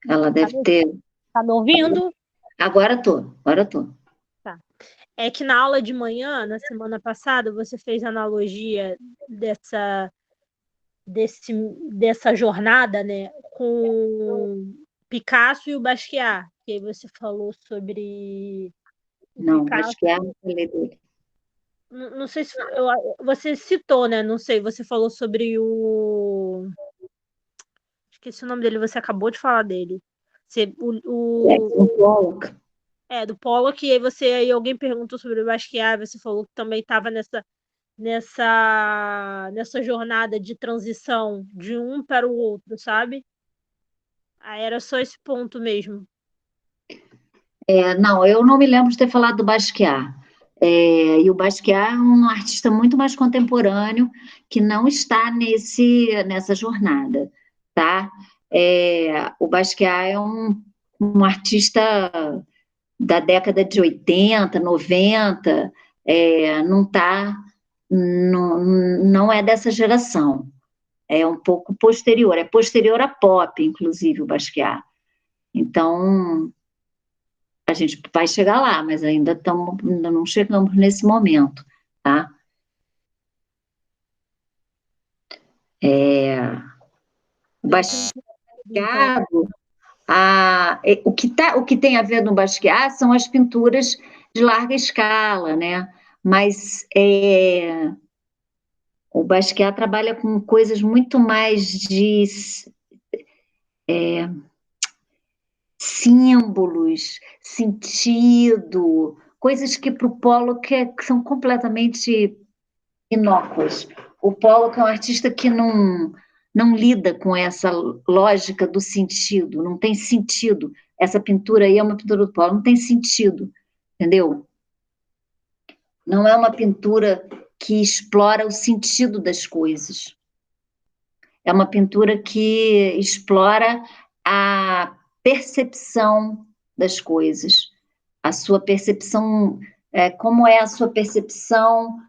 Ela deve ter... Tá me ouvindo? Agora estou. Tá. É que na aula de manhã, na semana passada, você fez analogia dessa jornada, né, com Picasso e o Basquiat, que aí você falou sobre Não, Picasso. Basquiat não falei dele. Não sei se você citou, né? Não sei, você falou sobre o. Esqueci o nome dele, você acabou de falar dele. Você, Um Pollock. do Pollock, e aí alguém perguntou sobre o Basquiat, você falou que também estava nessa jornada de transição de um para o outro, sabe? Aí era só esse ponto mesmo. Não, eu não me lembro de ter falado do Basquiat. E o Basquiat é um artista muito mais contemporâneo que não está nessa jornada, tá? O Basquiat é um artista da década de 80, 90, não é dessa geração, é um pouco posterior, é posterior à pop, inclusive, o Basquiat. Então, a gente vai chegar lá, mas ainda não chegamos nesse momento, tá? O Basquiat, o que tem a ver no Basquiat são as pinturas de larga escala, né? Mas o Basquiat trabalha com coisas muito mais de símbolos, sentido, coisas que para o Pollock que são completamente inócuas. O Pollock é um artista que não lida com essa lógica do sentido, não tem sentido. Essa pintura aí é uma pintura do Pollock, não tem sentido, entendeu? Não é uma pintura que explora o sentido das coisas. É uma pintura que explora a percepção das coisas, a sua percepção, como é a sua percepção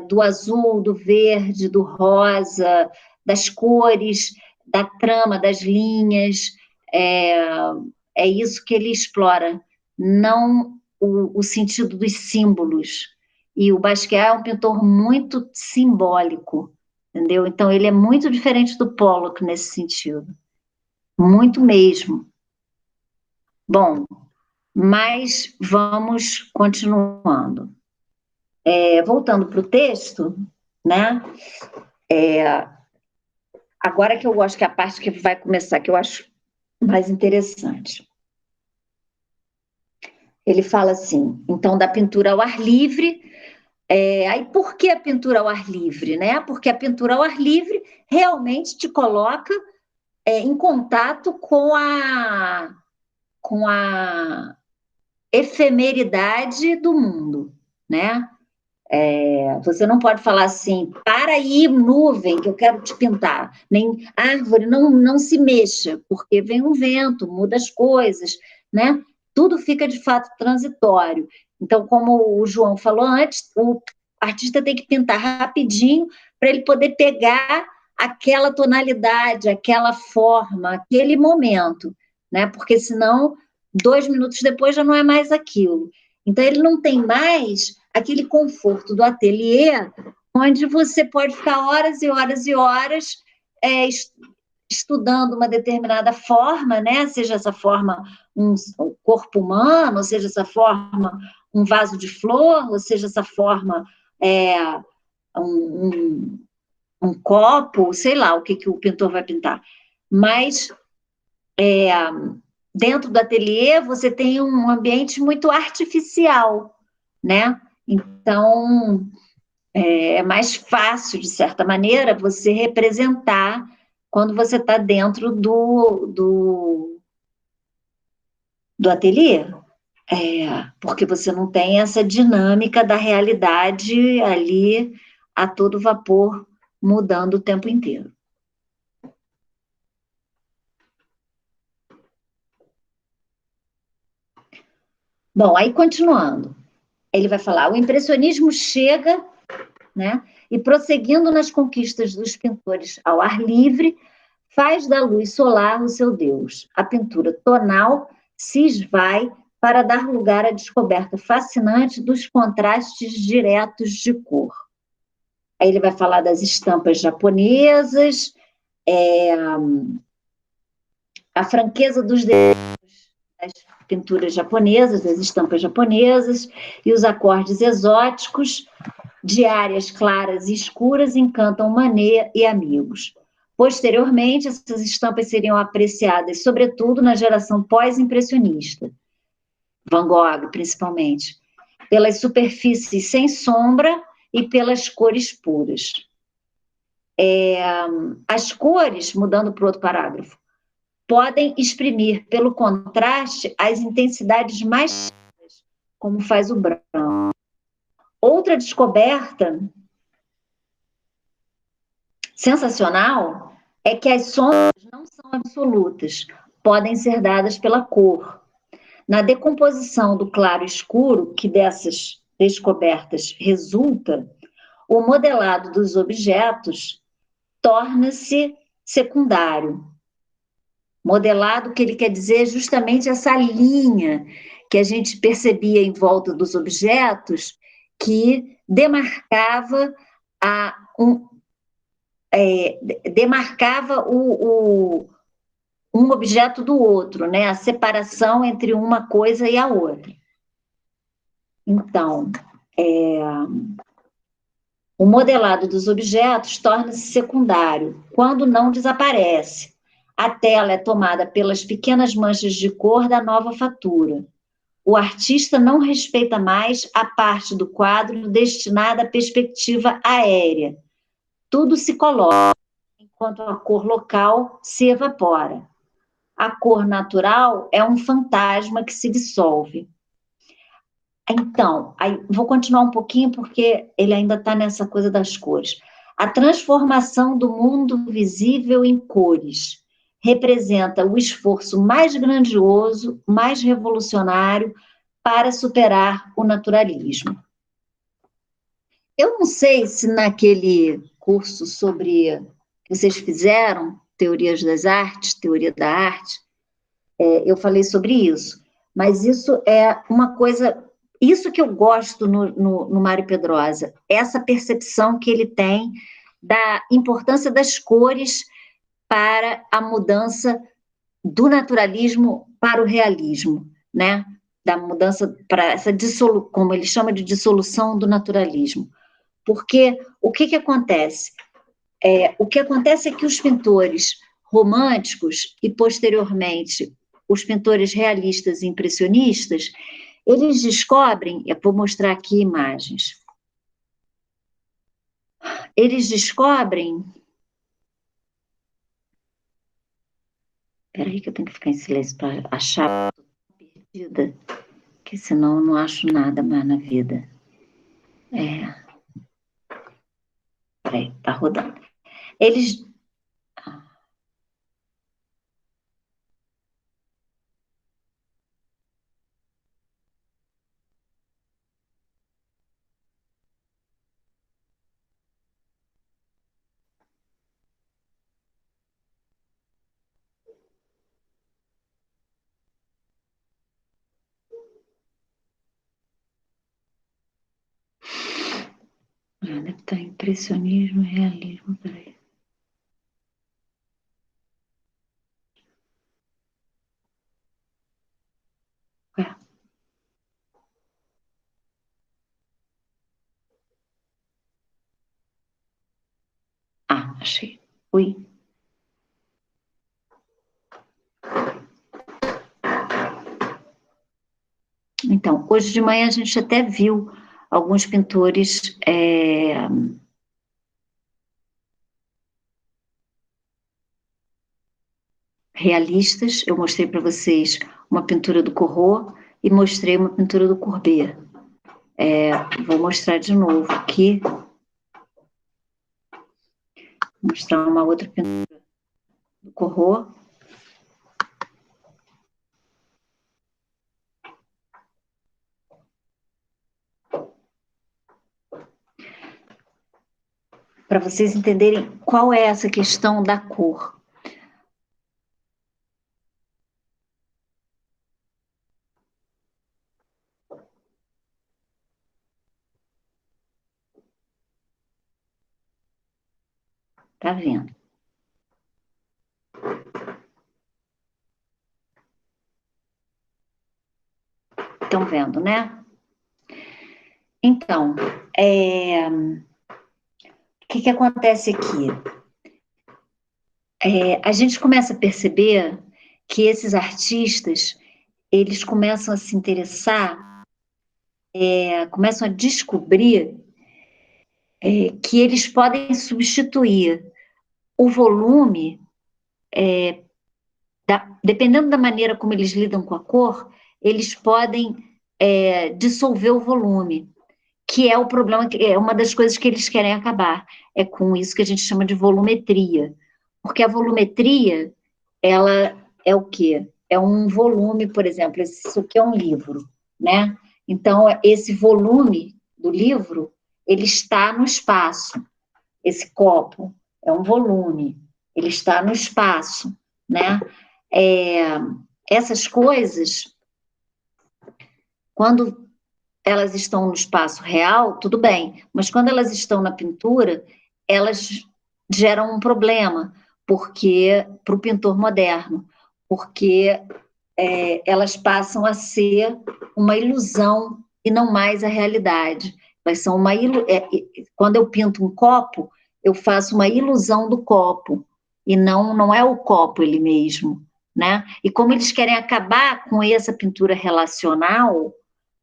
do azul, do verde, do rosa, das cores, da trama, das linhas. É isso que ele explora, não o sentido dos símbolos. E o Basquiat é um pintor muito simbólico, entendeu? Então, ele é muito diferente do Pollock nesse sentido. Muito mesmo. Bom, mas vamos continuando. Voltando para o texto, né? Agora que eu gosto, que é a parte que vai começar, que eu acho mais interessante. Ele fala assim, então, da pintura ao ar livre. Aí, por que a pintura ao ar livre, né? Porque a pintura ao ar livre realmente te coloca em contato com a efemeridade do mundo, né? Você não pode falar assim, para aí, nuvem, que eu quero te pintar. Nem árvore, não se mexa, porque vem um vento, muda as coisas, né? Tudo fica, de fato, transitório. Então, como o João falou antes, o artista tem que pintar rapidinho para ele poder pegar aquela tonalidade, aquela forma, aquele momento, né? Porque senão, 2 minutos depois já não é mais aquilo. Então, ele não tem mais aquele conforto do ateliê, onde você pode ficar horas e horas e horas estudando uma determinada forma, né? Seja essa forma um corpo humano, seja essa forma um vaso de flor, ou seja essa forma um copo, sei lá o que o pintor vai pintar. Mas dentro do ateliê você tem um ambiente muito artificial, né? Então, é mais fácil, de certa maneira, você representar quando você está dentro do ateliê. Porque você não tem essa dinâmica da realidade ali a todo vapor, mudando o tempo inteiro. Bom, aí continuando. Ele vai falar, o impressionismo chega, né, e prosseguindo nas conquistas dos pintores ao ar livre, faz da luz solar o seu Deus. A pintura tonal se esvai para dar lugar à descoberta fascinante dos contrastes diretos de cor. Aí ele vai falar das estampas japonesas, a franqueza dos desenhos das pinturas japonesas, das estampas japonesas, e os acordes exóticos de áreas claras e escuras encantam Manet e amigos. Posteriormente, essas estampas seriam apreciadas, sobretudo na geração pós-impressionista, Van Gogh, principalmente, pelas superfícies sem sombra e pelas cores puras. As cores, mudando para o outro parágrafo, podem exprimir, pelo contraste, as intensidades mais claras, como faz o branco. Outra descoberta sensacional é que as sombras não são absolutas, podem ser dadas pela cor. Na decomposição do claro e escuro, que dessas descobertas resulta, o modelado dos objetos torna-se secundário. Modelado, que ele quer dizer, é justamente essa linha que a gente percebia em volta dos objetos, que demarcava um objeto do outro, né? A separação entre uma coisa e a outra. Então, o modelado dos objetos torna-se secundário quando não desaparece. A tela é tomada pelas pequenas manchas de cor da nova fatura. O artista não respeita mais a parte do quadro destinada à perspectiva aérea. Tudo se coloca, enquanto a cor local se evapora. A cor natural é um fantasma que se dissolve. Então, aí, vou continuar um pouquinho porque ele ainda está nessa coisa das cores. A transformação do mundo visível em cores representa o esforço mais grandioso, mais revolucionário para superar o naturalismo. Eu não sei se naquele curso sobre que vocês fizeram, Teorias das Artes, Teoria da Arte, eu falei sobre isso, mas isso é uma coisa, isso que eu gosto no Mário Pedrosa, essa percepção que ele tem da importância das cores para a mudança do naturalismo para o realismo, né? Da mudança para essa dissolução, como ele chama de dissolução do naturalismo. Porque o que acontece? O que acontece é que os pintores românticos e, posteriormente, os pintores realistas e impressionistas, eles descobrem, eu vou mostrar aqui imagens, eles descobrem... Espera aí que eu tenho que ficar em silêncio para achar, perdida, que senão eu não acho nada mais na vida. Peraí, tá rodando. Eles... Deve estar impressionismo, realismo, peraí. Achei. Ui. Então, hoje de manhã a gente até viu alguns pintores realistas. Eu mostrei para vocês uma pintura do Corot e mostrei uma pintura do Courbet. Vou mostrar de novo aqui. Vou mostrar uma outra pintura do Corot. Para vocês entenderem qual é essa questão da cor. Tá vendo? estão vendo, né? Então, o que acontece aqui? A gente começa a perceber que esses artistas, eles começam a se interessar, começam a descobrir que eles podem substituir o volume, dependendo da maneira como eles lidam com a cor, eles podem dissolver o volume, que é o problema, é uma das coisas que eles querem acabar, é com isso que a gente chama de volumetria, porque a volumetria, ela é o quê? É um volume, por exemplo, isso aqui é um livro, né? Então, esse volume do livro, ele está no espaço. Esse copo é um volume, ele está no espaço, né? Essas coisas, quando elas estão no espaço real, tudo bem, mas quando elas estão na pintura, elas geram um problema, porque para o pintor moderno, porque elas passam a ser uma ilusão e não mais a realidade. Elas são quando eu pinto um copo, eu faço uma ilusão do copo, e não é o copo ele mesmo, né? E como eles querem acabar com essa pintura relacional,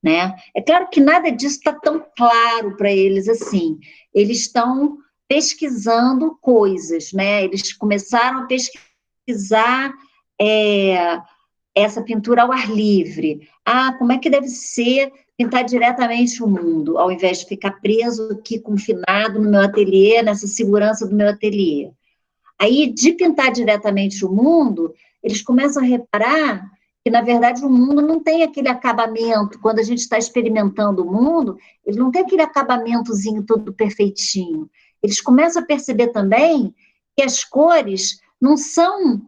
né? É claro que nada disso está tão claro para eles assim. Eles estão pesquisando coisas, né? Eles começaram a pesquisar essa pintura ao ar livre. Como é que deve ser pintar diretamente o mundo, ao invés de ficar preso aqui, confinado no meu ateliê, nessa segurança do meu ateliê. Aí, de pintar diretamente o mundo, eles começam a reparar que, na verdade, o mundo não tem aquele acabamento. Quando a gente está experimentando o mundo, ele não tem aquele acabamentozinho todo perfeitinho. Eles começam a perceber também que as cores não são...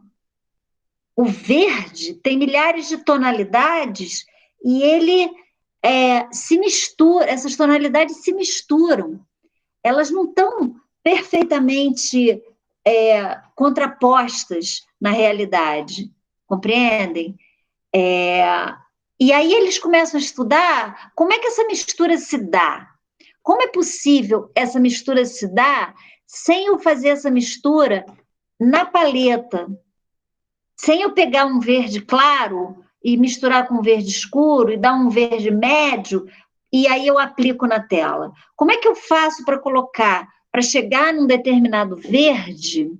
O verde tem milhares de tonalidades e ele se mistura, essas tonalidades se misturam. Elas não estão perfeitamente contrapostas na realidade, compreendem? E aí eles começam a estudar como é que essa mistura se dá. Como é possível essa mistura se dar sem eu fazer essa mistura na paleta? Sem eu pegar um verde claro e misturar com um verde escuro e dar um verde médio, e aí eu aplico na tela. Como é que eu faço para colocar, para chegar num determinado verde,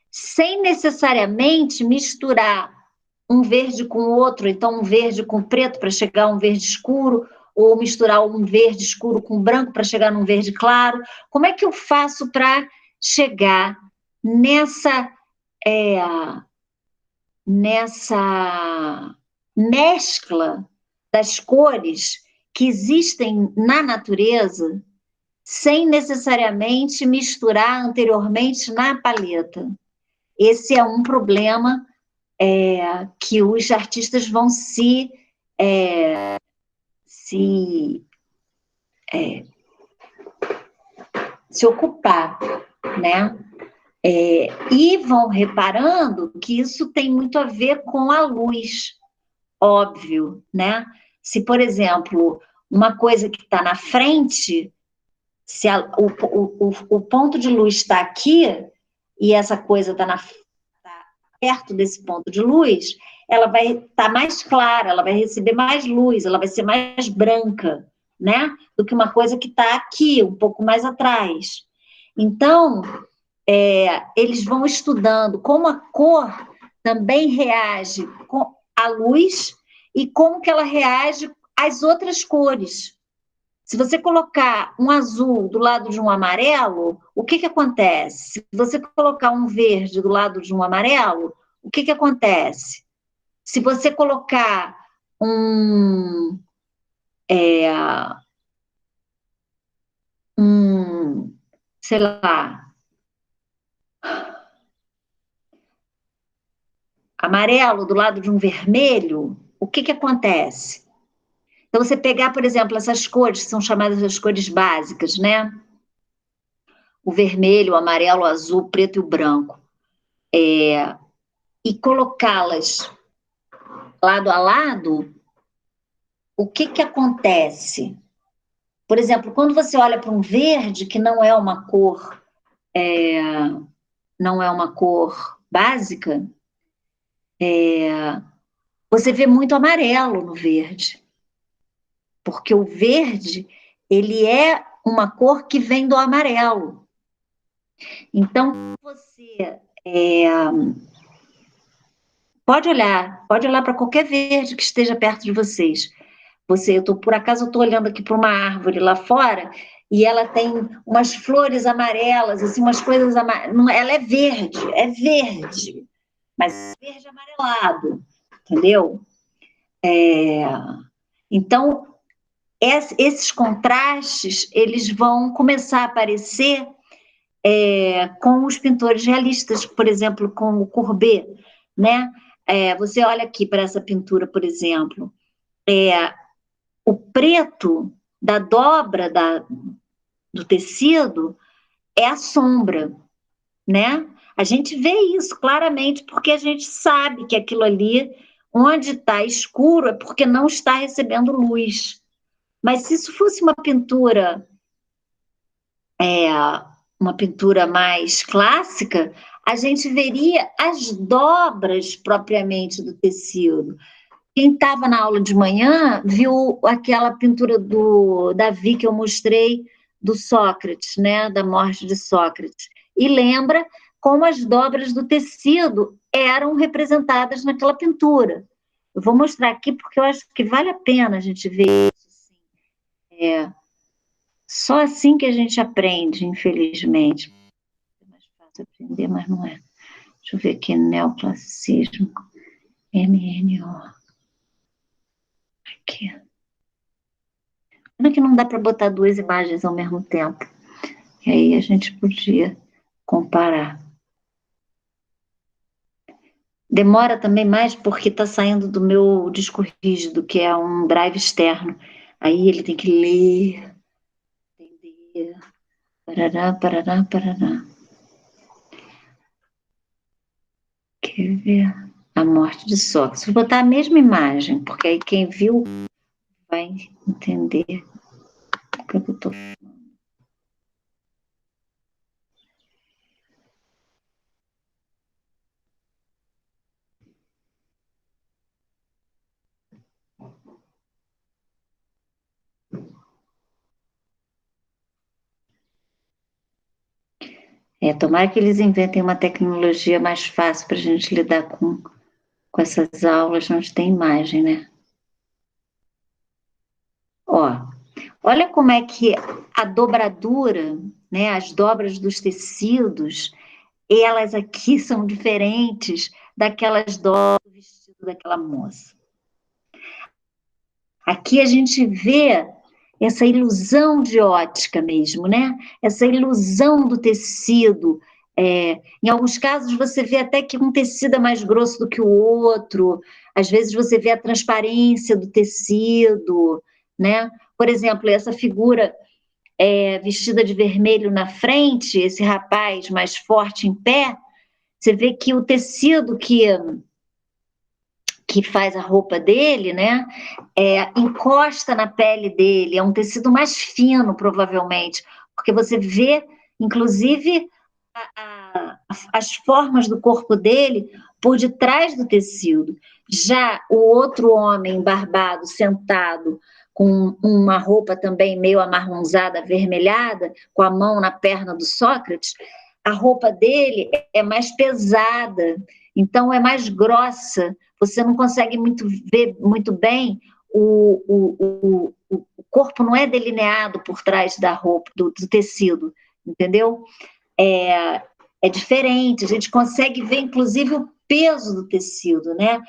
sem necessariamente misturar um verde com outro, então um verde com preto para chegar a um verde escuro, ou misturar um verde escuro com branco para chegar num verde claro? Como é que eu faço para chegar nessa mescla das cores que existem na natureza, sem necessariamente misturar anteriormente na paleta? Esse é um problema que os artistas vão se ocupar, né? E vão reparando que isso tem muito a ver com a luz, óbvio, né? Se, por exemplo, uma coisa que está na frente, se o ponto de luz está aqui e essa coisa está perto desse ponto de luz, ela vai estar mais clara, ela vai receber mais luz, ela vai ser mais branca, né? Do que uma coisa que está aqui, um pouco mais atrás. Então, eles vão estudando como a cor também reage com a luz e como que ela reage às outras cores. Se você colocar um azul do lado de um amarelo, o que acontece? Se você colocar um verde do lado de um amarelo, o que acontece? Se você colocar sei lá, amarelo do lado de um vermelho, o que acontece? Então, você pegar, por exemplo, essas cores, que são chamadas as cores básicas, né? O vermelho, o amarelo, o azul, o preto e o branco. E colocá-las lado a lado, o que que acontece? Por exemplo, quando você olha para um verde, que não é uma cor, não é uma cor básica, você vê muito amarelo no verde, porque o verde, ele é uma cor que vem do amarelo. Então, você pode olhar para qualquer verde que esteja perto de vocês. Por acaso, eu estou olhando aqui para uma árvore lá fora e ela tem umas flores amarelas, assim, umas coisas amarelas. Ela é verde, mas verde amarelado, entendeu? Então, esses contrastes, eles vão começar a aparecer com os pintores realistas, por exemplo, com o Courbet, né? Você olha aqui para essa pintura, por exemplo, o preto da dobra do tecido é a sombra, né? A gente vê isso claramente porque a gente sabe que aquilo ali, onde está escuro, é porque não está recebendo luz. Mas se isso fosse uma pintura mais clássica, a gente veria as dobras propriamente do tecido. Quem estava na aula de manhã viu aquela pintura do Davi que eu mostrei do Sócrates, né, da morte de Sócrates, e lembra como as dobras do tecido eram representadas naquela pintura. Eu vou mostrar aqui porque eu acho que vale a pena a gente ver isso. Só assim que a gente aprende, infelizmente. É mais fácil aprender, mas não é. Deixa eu ver aqui, neoclassicismo, MNO. Aqui. Como é que não dá para botar duas imagens ao mesmo tempo? E aí a gente podia comparar. Demora também mais porque está saindo do meu disco rígido, que é um drive externo. Aí ele tem que ler, entender. Parará, parará, parará. Quer ver? A morte de Sócrates. Vou botar a mesma imagem, porque aí quem viu vai entender o que eu estou falando. Tomara que eles inventem uma tecnologia mais fácil para a gente lidar com essas aulas onde tem imagem, né? Ó, olha como é que a dobradura, né, as dobras dos tecidos, elas aqui são diferentes daquelas dobras do vestido daquela moça. Aqui a gente vê essa ilusão de ótica mesmo, né? Essa ilusão do tecido. Em alguns casos você vê até que um tecido é mais grosso do que o outro, às vezes você vê a transparência do tecido, né? Por exemplo, essa figura vestida de vermelho na frente, esse rapaz mais forte em pé, você vê que o tecido que faz a roupa dele, né, encosta na pele dele, é um tecido mais fino, provavelmente, porque você vê, inclusive, as formas do corpo dele por detrás do tecido. Já o outro homem barbado, sentado, com uma roupa também meio amarronzada, avermelhada, com a mão na perna do Sócrates, a roupa dele é mais pesada, então é mais grossa, você não consegue ver muito bem, o corpo não é delineado por trás da roupa, do tecido, entendeu? É diferente, a gente consegue ver, inclusive, o peso do tecido, né?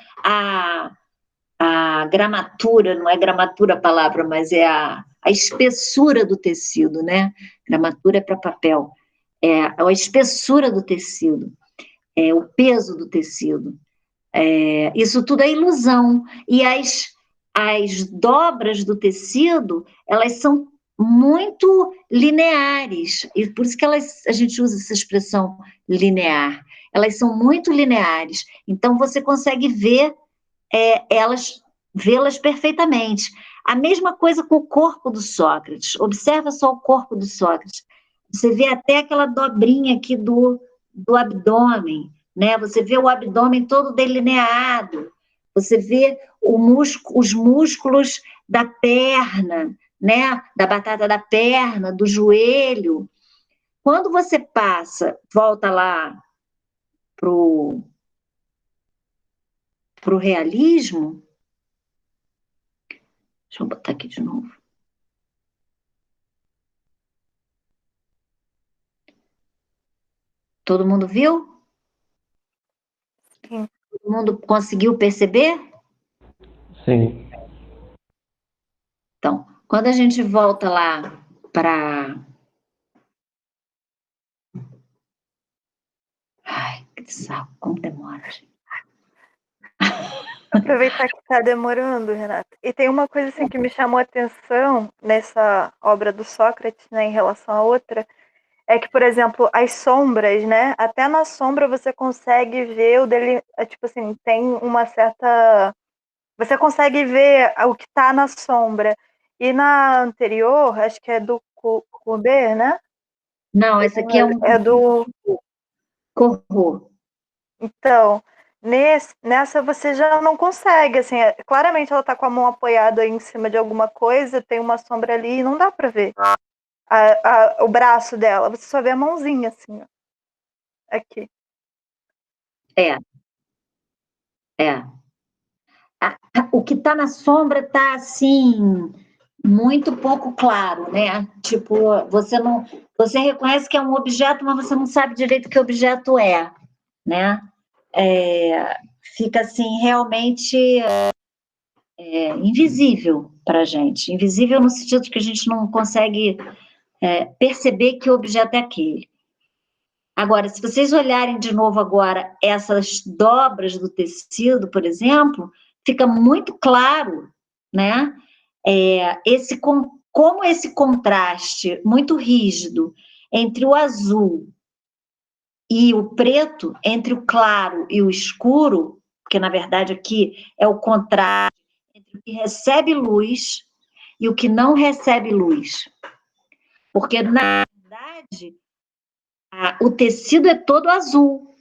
A gramatura, não é gramatura a palavra, mas é a espessura do tecido, né? Gramatura é para papel. A espessura do tecido, o peso do tecido. Isso tudo é ilusão. E as dobras do tecido, elas são muito lineares, e por isso que a gente usa essa expressão linear. Elas são muito lineares, então você consegue ver elas vê-las perfeitamente. A mesma coisa com o corpo do Sócrates. Observa só o corpo do Sócrates. Você vê até aquela dobrinha aqui do abdômen, né? Você vê o abdômen todo delineado. Você vê os músculos da perna, né? Da batata da perna, do joelho. Quando você volta lá pro realismo, deixa eu botar aqui de novo. Todo mundo viu? Sim. Todo mundo conseguiu perceber? Sim. Então, quando a gente volta lá para... Ai, que saco, como demora, gente. Aproveitar que está demorando, Renata. E tem uma coisa assim que me chamou a atenção nessa obra do Sócrates, né, em relação à outra, é que, por exemplo, as sombras, né? Até na sombra você consegue ver tipo assim, tem uma certa... Você consegue ver o que está na sombra. E na anterior, acho que é do Courbet, né? Não, esse aqui É do... Corro. Então, nessa você já não consegue, assim, claramente ela tá com a mão apoiada aí em cima de alguma coisa, tem uma sombra ali e não dá para ver o braço dela, você só vê a mãozinha, assim, ó, aqui. É. O que está na sombra está, assim, muito pouco claro, né? Tipo, você reconhece que é um objeto, mas você não sabe direito que objeto é, né? Fica, assim, realmente invisível para a gente. Invisível no sentido de que a gente não consegue perceber que objeto é aquele. Agora, se vocês olharem de novo agora essas dobras do tecido, por exemplo, fica muito claro, né? Como esse contraste muito rígido entre o azul e o preto, entre o claro e o escuro, porque na verdade aqui é o contraste entre o que recebe luz e o que não recebe luz. Porque, na verdade, o tecido é todo azul,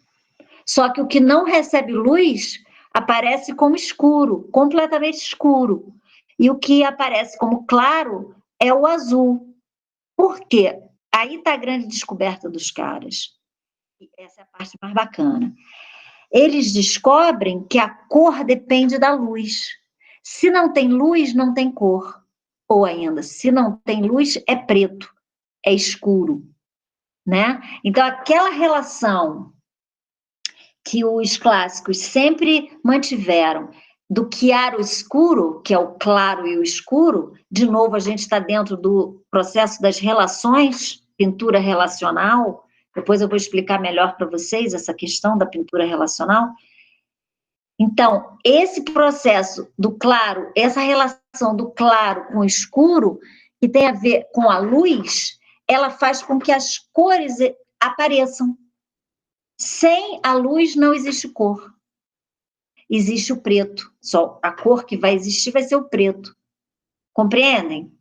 só que o que não recebe luz aparece como escuro, completamente escuro. E o que aparece como claro é o azul. Por quê? Aí está a grande descoberta dos caras. E essa é a parte mais bacana. Eles descobrem que a cor depende da luz. Se não tem luz, não tem cor. Ou ainda, se não tem luz, é preto, é escuro, né? Então, aquela relação que os clássicos sempre mantiveram do chiaro escuro, que é o claro e o escuro, de novo a gente está dentro do processo das relações, pintura relacional, depois eu vou explicar melhor para vocês essa questão da pintura relacional. Então, esse processo do claro, essa relação do claro com o escuro, que tem a ver com a luz, ela faz com que as cores apareçam. Sem a luz não existe cor. Existe o preto. Só a cor que vai existir vai ser o preto. Compreendem?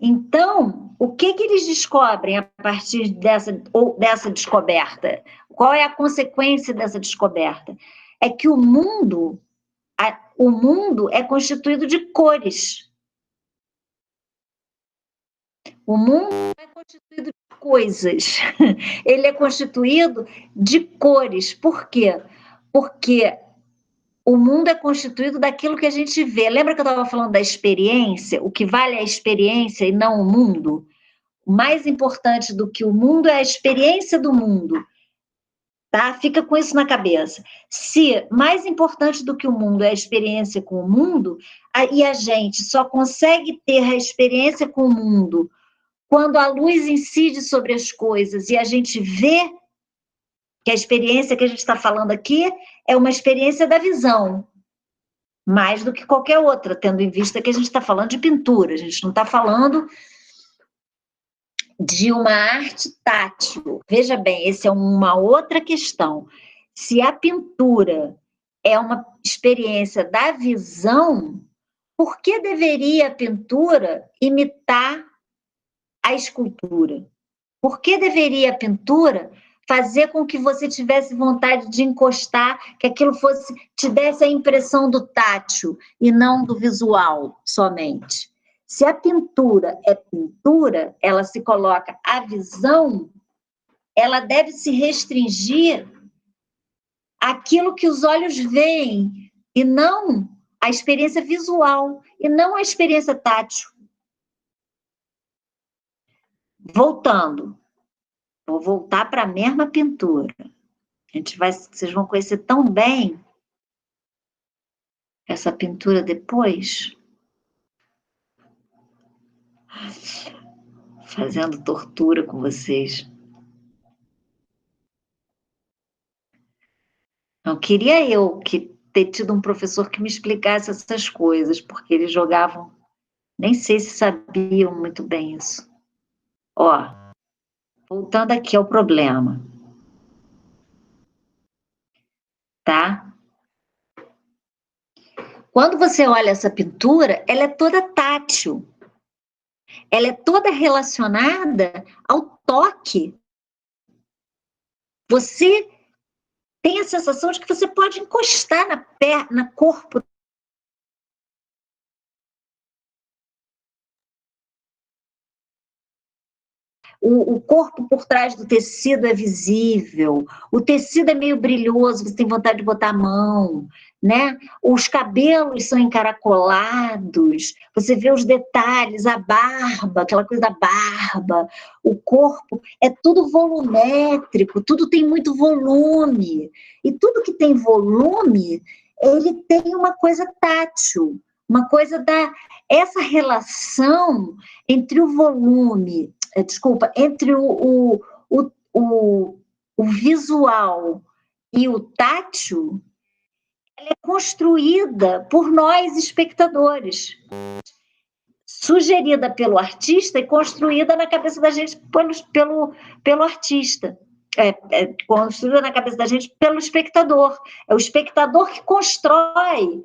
Então, o que eles descobrem a partir dessa descoberta? Qual é a consequência dessa descoberta? É que o mundo é constituído de cores. O mundo não é constituído de coisas. Ele é constituído de cores. Por quê? Porque o mundo é constituído daquilo que a gente vê. Lembra que eu estava falando da experiência? O que vale é a experiência e não o mundo? O mais importante do que o mundo é a experiência do mundo. Tá? Fica com isso na cabeça. Se mais importante do que o mundo é a experiência com o mundo, aí a gente só consegue ter a experiência com o mundo quando a luz incide sobre as coisas e a gente vê que a experiência que a gente está falando aqui é uma experiência da visão, mais do que qualquer outra, tendo em vista que a gente está falando de pintura, a gente não está falando de uma arte tátil. Veja bem, essa é uma outra questão. Se a pintura é uma experiência da visão, por que deveria a pintura imitar a escultura? Por que deveria a pintura fazer com que você tivesse vontade de encostar, que aquilo fosse, te desse a impressão do tátil e não do visual somente? Se a pintura é pintura, ela se coloca a visão, ela deve se restringir àquilo que os olhos veem e não a experiência visual e não a experiência tátil. Voltando, vou voltar para a mesma pintura. Vocês vão conhecer tão bem essa pintura depois. Fazendo tortura com vocês. Não queria eu ter tido um professor que me explicasse essas coisas, porque eles jogavam, nem sei se sabiam muito bem isso. Ó, voltando aqui ao problema. Tá? Quando você olha essa pintura, ela é toda tátil. Ela é toda relacionada ao toque. Você tem a sensação de que você pode encostar na corpo. O corpo por trás do tecido é visível, o tecido é meio brilhoso, você tem vontade de botar a mão, né? Os cabelos são encaracolados, você vê os detalhes, a barba, aquela coisa da barba, o corpo, é tudo volumétrico, tudo tem muito volume. E tudo que tem volume, ele tem uma coisa tátil, uma coisa essa relação entre o volume, entre o visual e o tátil, ela é construída por nós, espectadores. Sugerida pelo artista e construída na cabeça da gente pelo artista. Construída na cabeça da gente pelo espectador. É o espectador que constrói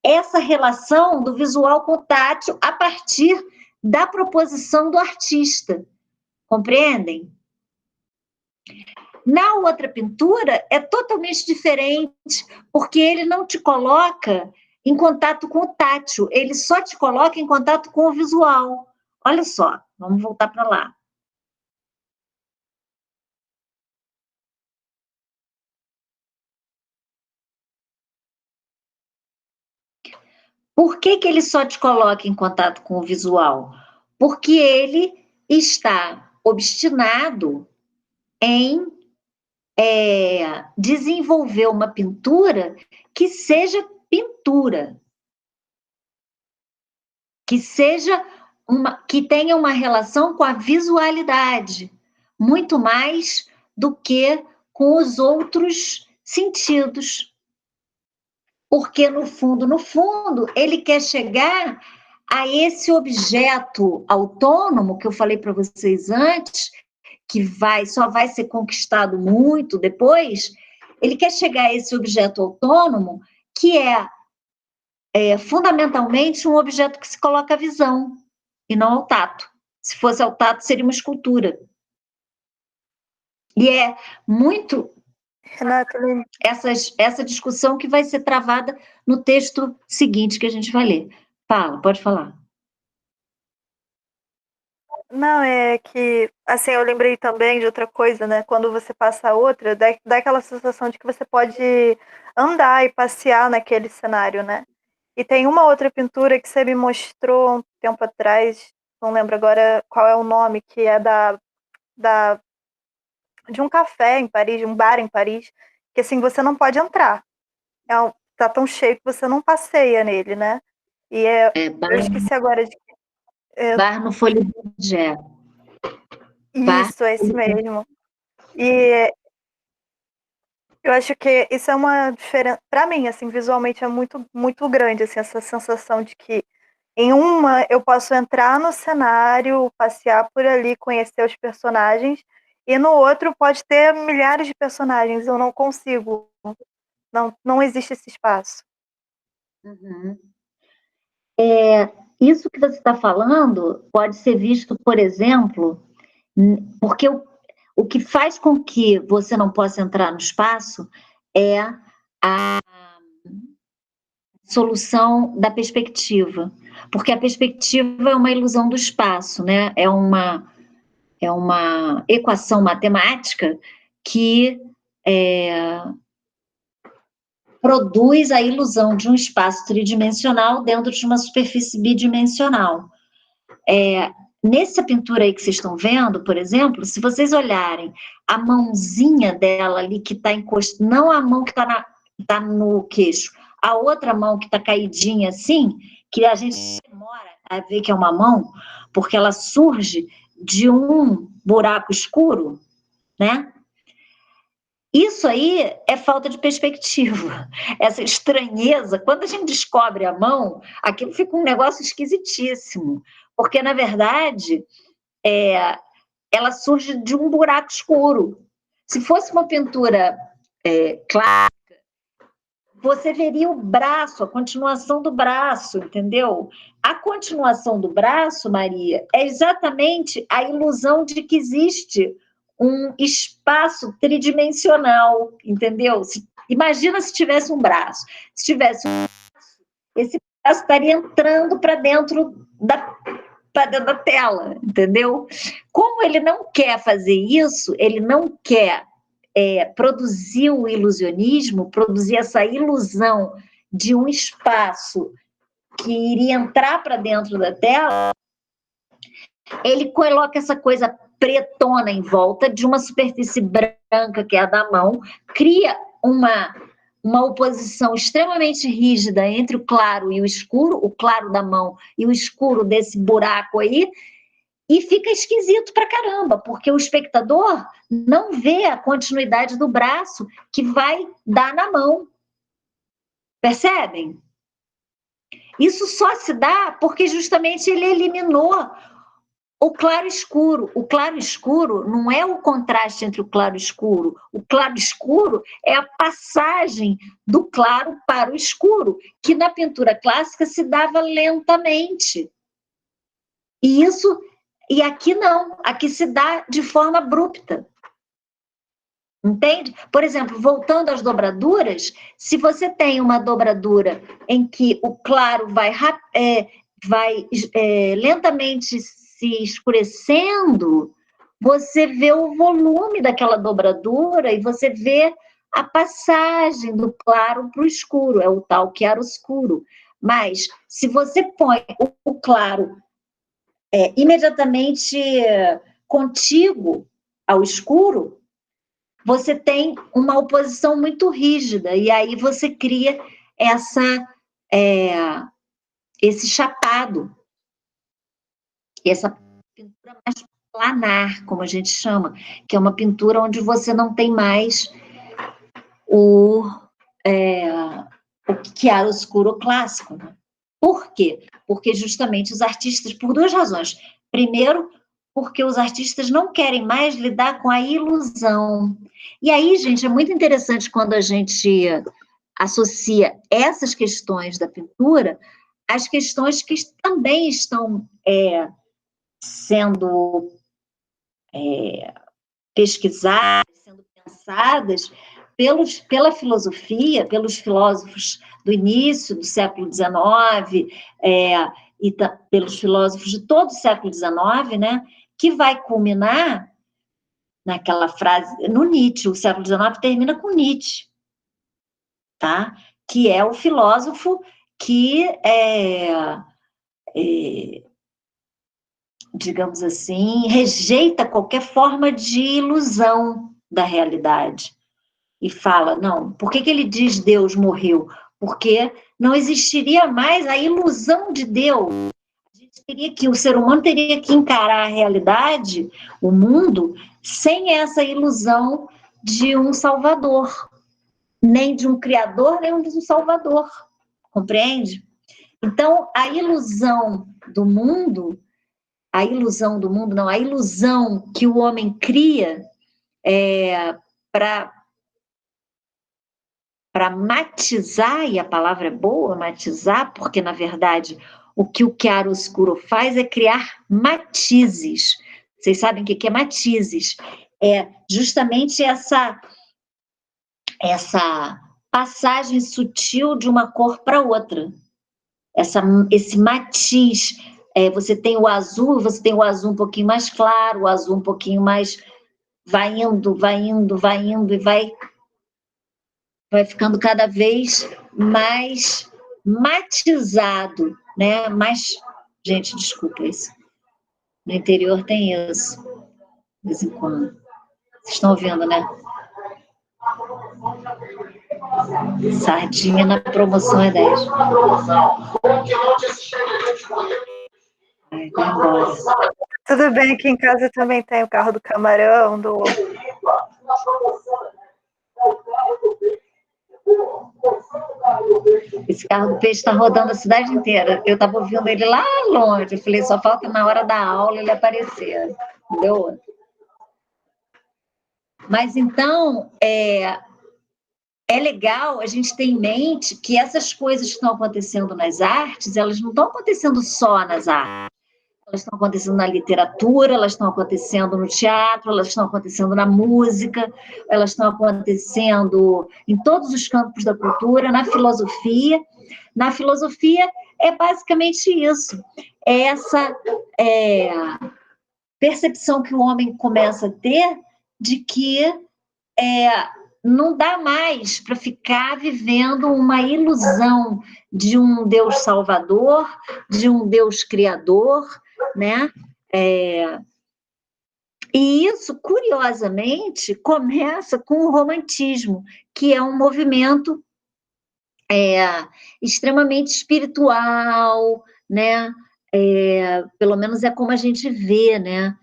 essa relação do visual com o tátil a partir da proposição do artista. Compreendem? Na outra pintura é totalmente diferente, porque ele não te coloca em contato com o tátil, ele só te coloca em contato com o visual. Olha só, vamos voltar para lá. Por que ele só te coloca em contato com o visual? Porque ele está obstinado em desenvolver uma pintura que seja pintura, que tenha uma relação com a visualidade, muito mais do que com os outros sentidos. Porque, no fundo, ele quer chegar a esse objeto autônomo que eu falei para vocês antes, que só vai ser conquistado muito depois. Ele quer chegar a esse objeto autônomo que é fundamentalmente um objeto que se coloca à visão e não ao tato. Se fosse ao tato, seria uma escultura. E é muito... Renata, essa discussão que vai ser travada no texto seguinte que a gente vai ler. Fala, pode falar. não, é que, assim, eu lembrei também de outra coisa, né? Quando você passa a outra, dá aquela sensação de que você pode andar e passear naquele cenário, né? E tem uma outra pintura que você me mostrou um tempo atrás, não lembro agora qual é o nome, que é de um café em Paris, de um bar em Paris, que assim, você não pode entrar. Tá tão cheio que você não passeia nele, né? E eu esqueci agora de... Bar no Folie Bergère. Isso, é esse mesmo. E eu acho que isso é uma diferença, para mim, assim, visualmente é muito, muito grande, assim, essa sensação de que em uma eu posso entrar no cenário, passear por ali, conhecer os personagens, e no outro pode ter milhares de personagens, eu não consigo. não existe esse espaço. Uhum. Isso que você está falando pode ser visto, por exemplo, porque o que faz com que você não possa entrar no espaço é a solução da perspectiva, porque a perspectiva é uma ilusão do espaço, né? É uma equação matemática que produz a ilusão de um espaço tridimensional dentro de uma superfície bidimensional. Nessa pintura aí que vocês estão vendo, por exemplo, se vocês olharem a mãozinha dela ali que está encostada, não a mão que está no queixo, a outra mão que está caidinha assim, que a gente demora a ver que é uma mão, porque ela surge de um buraco escuro, né? Isso aí é falta de perspectiva. Essa estranheza, quando a gente descobre a mão, aquilo fica um negócio esquisitíssimo, porque, na verdade, ela surge de um buraco escuro. Se fosse uma pintura clássica, você veria o braço, a continuação do braço, entendeu? A continuação do braço, Maria, é exatamente a ilusão de que existe um espaço tridimensional, entendeu? Imagina se tivesse um braço. Se tivesse um braço, esse braço estaria entrando para dentro da tela, entendeu? Como ele não quer fazer isso, ele não quer produzir o ilusionismo, produzir essa ilusão de um espaço que iria entrar para dentro da tela, ele coloca essa coisa pretona em volta de uma superfície branca, que é a da mão, cria uma oposição extremamente rígida entre o claro e o escuro, o claro da mão e o escuro desse buraco aí, e fica esquisito pra caramba, porque o espectador não vê a continuidade do braço que vai dar na mão. Percebem? Isso só se dá porque justamente ele eliminou o claro escuro. O claro escuro não é o contraste entre o claro escuro. O claro escuro é a passagem do claro para o escuro, que na pintura clássica se dava lentamente. E aqui não, aqui se dá de forma abrupta. Entende? Por exemplo, voltando às dobraduras, se você tem uma dobradura em que o claro vai lentamente se escurecendo, você vê o volume daquela dobradura e você vê a passagem do claro para o escuro, é o tal chiaroscuro. Mas, se você põe o claro imediatamente contíguo ao escuro, você tem uma oposição muito rígida, e aí você cria esse chapado, essa pintura mais planar, como a gente chama, que é uma pintura onde você não tem mais o chiaroscuro clássico. Por quê? Porque justamente os artistas, por duas razões. Primeiro, porque os artistas não querem mais lidar com a ilusão. E aí, gente, é muito interessante quando a gente associa essas questões da pintura às questões que também estão sendo pesquisadas, sendo pensadas pela filosofia, pelos filósofos do início do século XIX, e pelos filósofos de todo o século XIX, né, que vai culminar naquela frase, no Nietzsche. O século XIX termina com Nietzsche, tá? Que é o filósofo que digamos assim, rejeita qualquer forma de ilusão da realidade. E fala, não, por que ele diz Deus morreu? Porque não existiria mais a ilusão de Deus. O ser humano teria que encarar a realidade, o mundo, sem essa ilusão de um salvador. Nem de um criador, nem de um salvador. Compreende? Então, a ilusão do mundo não, a ilusão que o homem cria para para matizar, e a palavra é boa, matizar, porque, na verdade, o que o chiaroscuro faz é criar matizes. Vocês sabem o que é matizes? É justamente essa passagem sutil de uma cor para outra. Esse matiz. Você tem o azul um pouquinho mais claro, o azul um pouquinho mais... vai indo, e vai ficando cada vez mais matizado, né? Gente, desculpa isso. No interior tem isso, de vez em quando. Vocês estão ouvindo, né? Sardinha na promoção é 10. Vai embora. Tudo bem, aqui em casa também tem o carro do camarão, do... Esse carro do peixe está rodando a cidade inteira. Eu estava ouvindo ele lá longe. Eu falei, só falta na hora da aula ele aparecer. Entendeu? Mas então, é legal a gente ter em mente que essas coisas que estão acontecendo nas artes, elas não estão acontecendo só nas artes. Elas estão acontecendo na literatura, elas estão acontecendo no teatro, elas estão acontecendo na música, elas estão acontecendo em todos os campos da cultura, na filosofia. Na filosofia é basicamente isso. É essa percepção que o homem começa a ter de que não dá mais para ficar vivendo uma ilusão de um Deus salvador, de um Deus criador, né? E isso, curiosamente, começa com o romantismo, que é um movimento extremamente espiritual, né? Pelo menos é como a gente vê, né?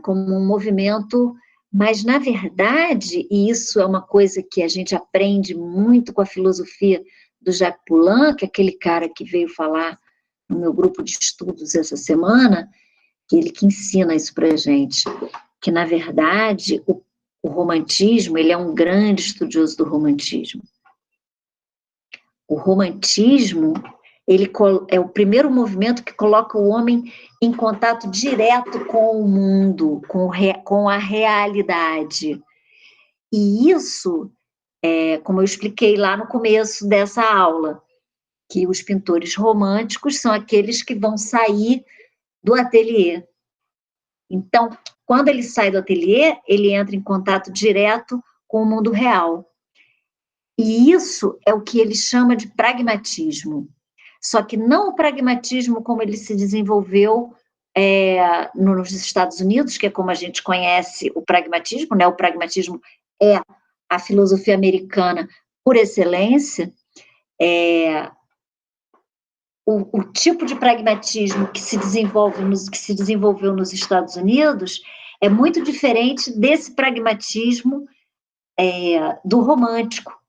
Como um movimento, mas, na verdade, e isso é uma coisa que a gente aprende muito com a filosofia do Jacques Poulan, que é aquele cara que veio falar no meu grupo de estudos essa semana, ele que ensina isso para a gente, que, na verdade, o romantismo, ele é um grande estudioso do romantismo. O romantismo, ele é o primeiro movimento que coloca o homem em contato direto com o mundo, com a realidade. E isso, como eu expliquei lá no começo dessa aula, que os pintores românticos são aqueles que vão sair do ateliê. Então, quando ele sai do ateliê, ele entra em contato direto com o mundo real. E isso é o que ele chama de pragmatismo. Só que não o pragmatismo como ele se desenvolveu nos Estados Unidos, que é como a gente conhece o pragmatismo, né? O pragmatismo é a filosofia americana por excelência. O tipo de pragmatismo que se desenvolveu nos Estados Unidos é muito diferente desse pragmatismo do romântico,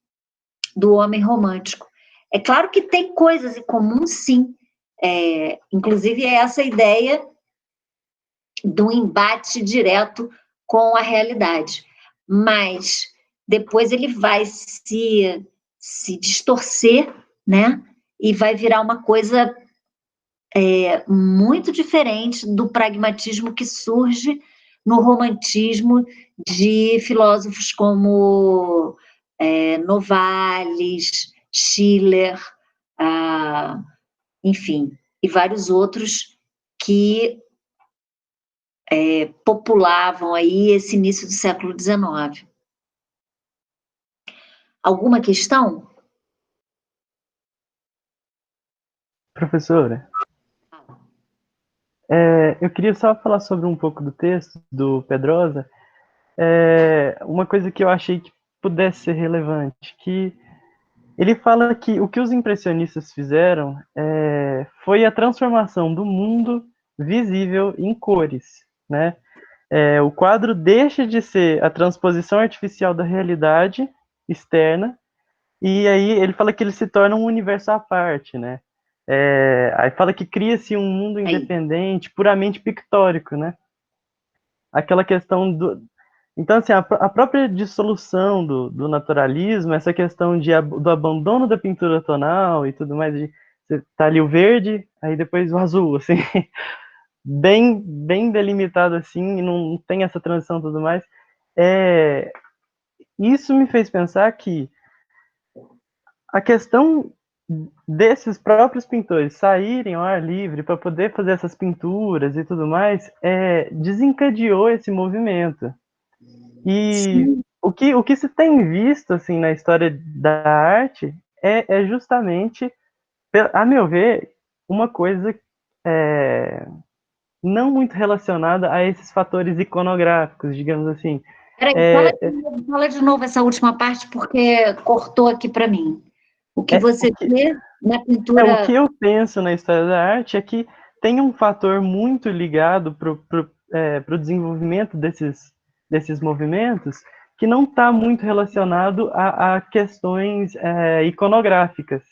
do homem romântico. É claro que tem coisas em comum, sim. Inclusive, é essa ideia do embate direto com a realidade. Mas depois ele vai se distorcer, né? E vai virar uma coisa muito diferente do pragmatismo que surge no romantismo de filósofos como Novalis, Schiller, enfim, e vários outros que populavam aí esse início do século XIX. Alguma questão? Professora, eu queria só falar sobre um pouco do texto do Pedrosa. Uma coisa que eu achei que pudesse ser relevante, que ele fala que o que os impressionistas fizeram foi a transformação do mundo visível em cores, né? O quadro deixa de ser a transposição artificial da realidade externa, e aí ele fala que ele se torna um universo à parte, né? Aí fala que cria-se um mundo independente, puramente pictórico, né? Aquela questão do... Então, assim, a própria dissolução do naturalismo, essa questão do abandono da pintura tonal e tudo mais, você tá ali o verde, aí depois o azul, assim, bem delimitado assim, e não tem essa transição e tudo mais. Isso me fez pensar que a questão desses próprios pintores saírem ao ar livre para poder fazer essas pinturas e tudo mais, desencadeou esse movimento. E o que se tem visto assim na história da arte é justamente, a meu ver, uma coisa não muito relacionada a esses fatores iconográficos, digamos assim. Peraí, fala de novo essa última parte, porque cortou aqui para mim. O que você vê na pintura... O que eu penso na história da arte é que tem um fator muito ligado para o desenvolvimento desses movimentos que não está muito relacionado a questões iconográficas,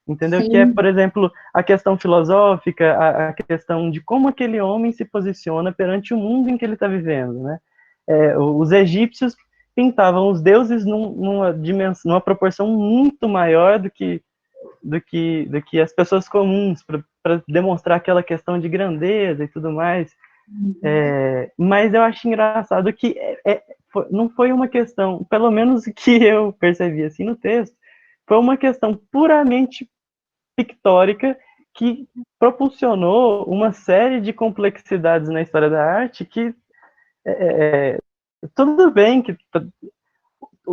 entendeu? Sim. Que é, por exemplo, a questão filosófica, a questão de como aquele homem se posiciona perante o mundo em que ele está vivendo, né? Os egípcios pintavam os deuses numa proporção muito maior do que as pessoas comuns, para demonstrar aquela questão de grandeza e tudo mais. Mas eu acho engraçado que não foi uma questão, pelo menos que eu percebi assim no texto, foi uma questão puramente pictórica que propulsionou uma série de complexidades na história da arte que tudo bem que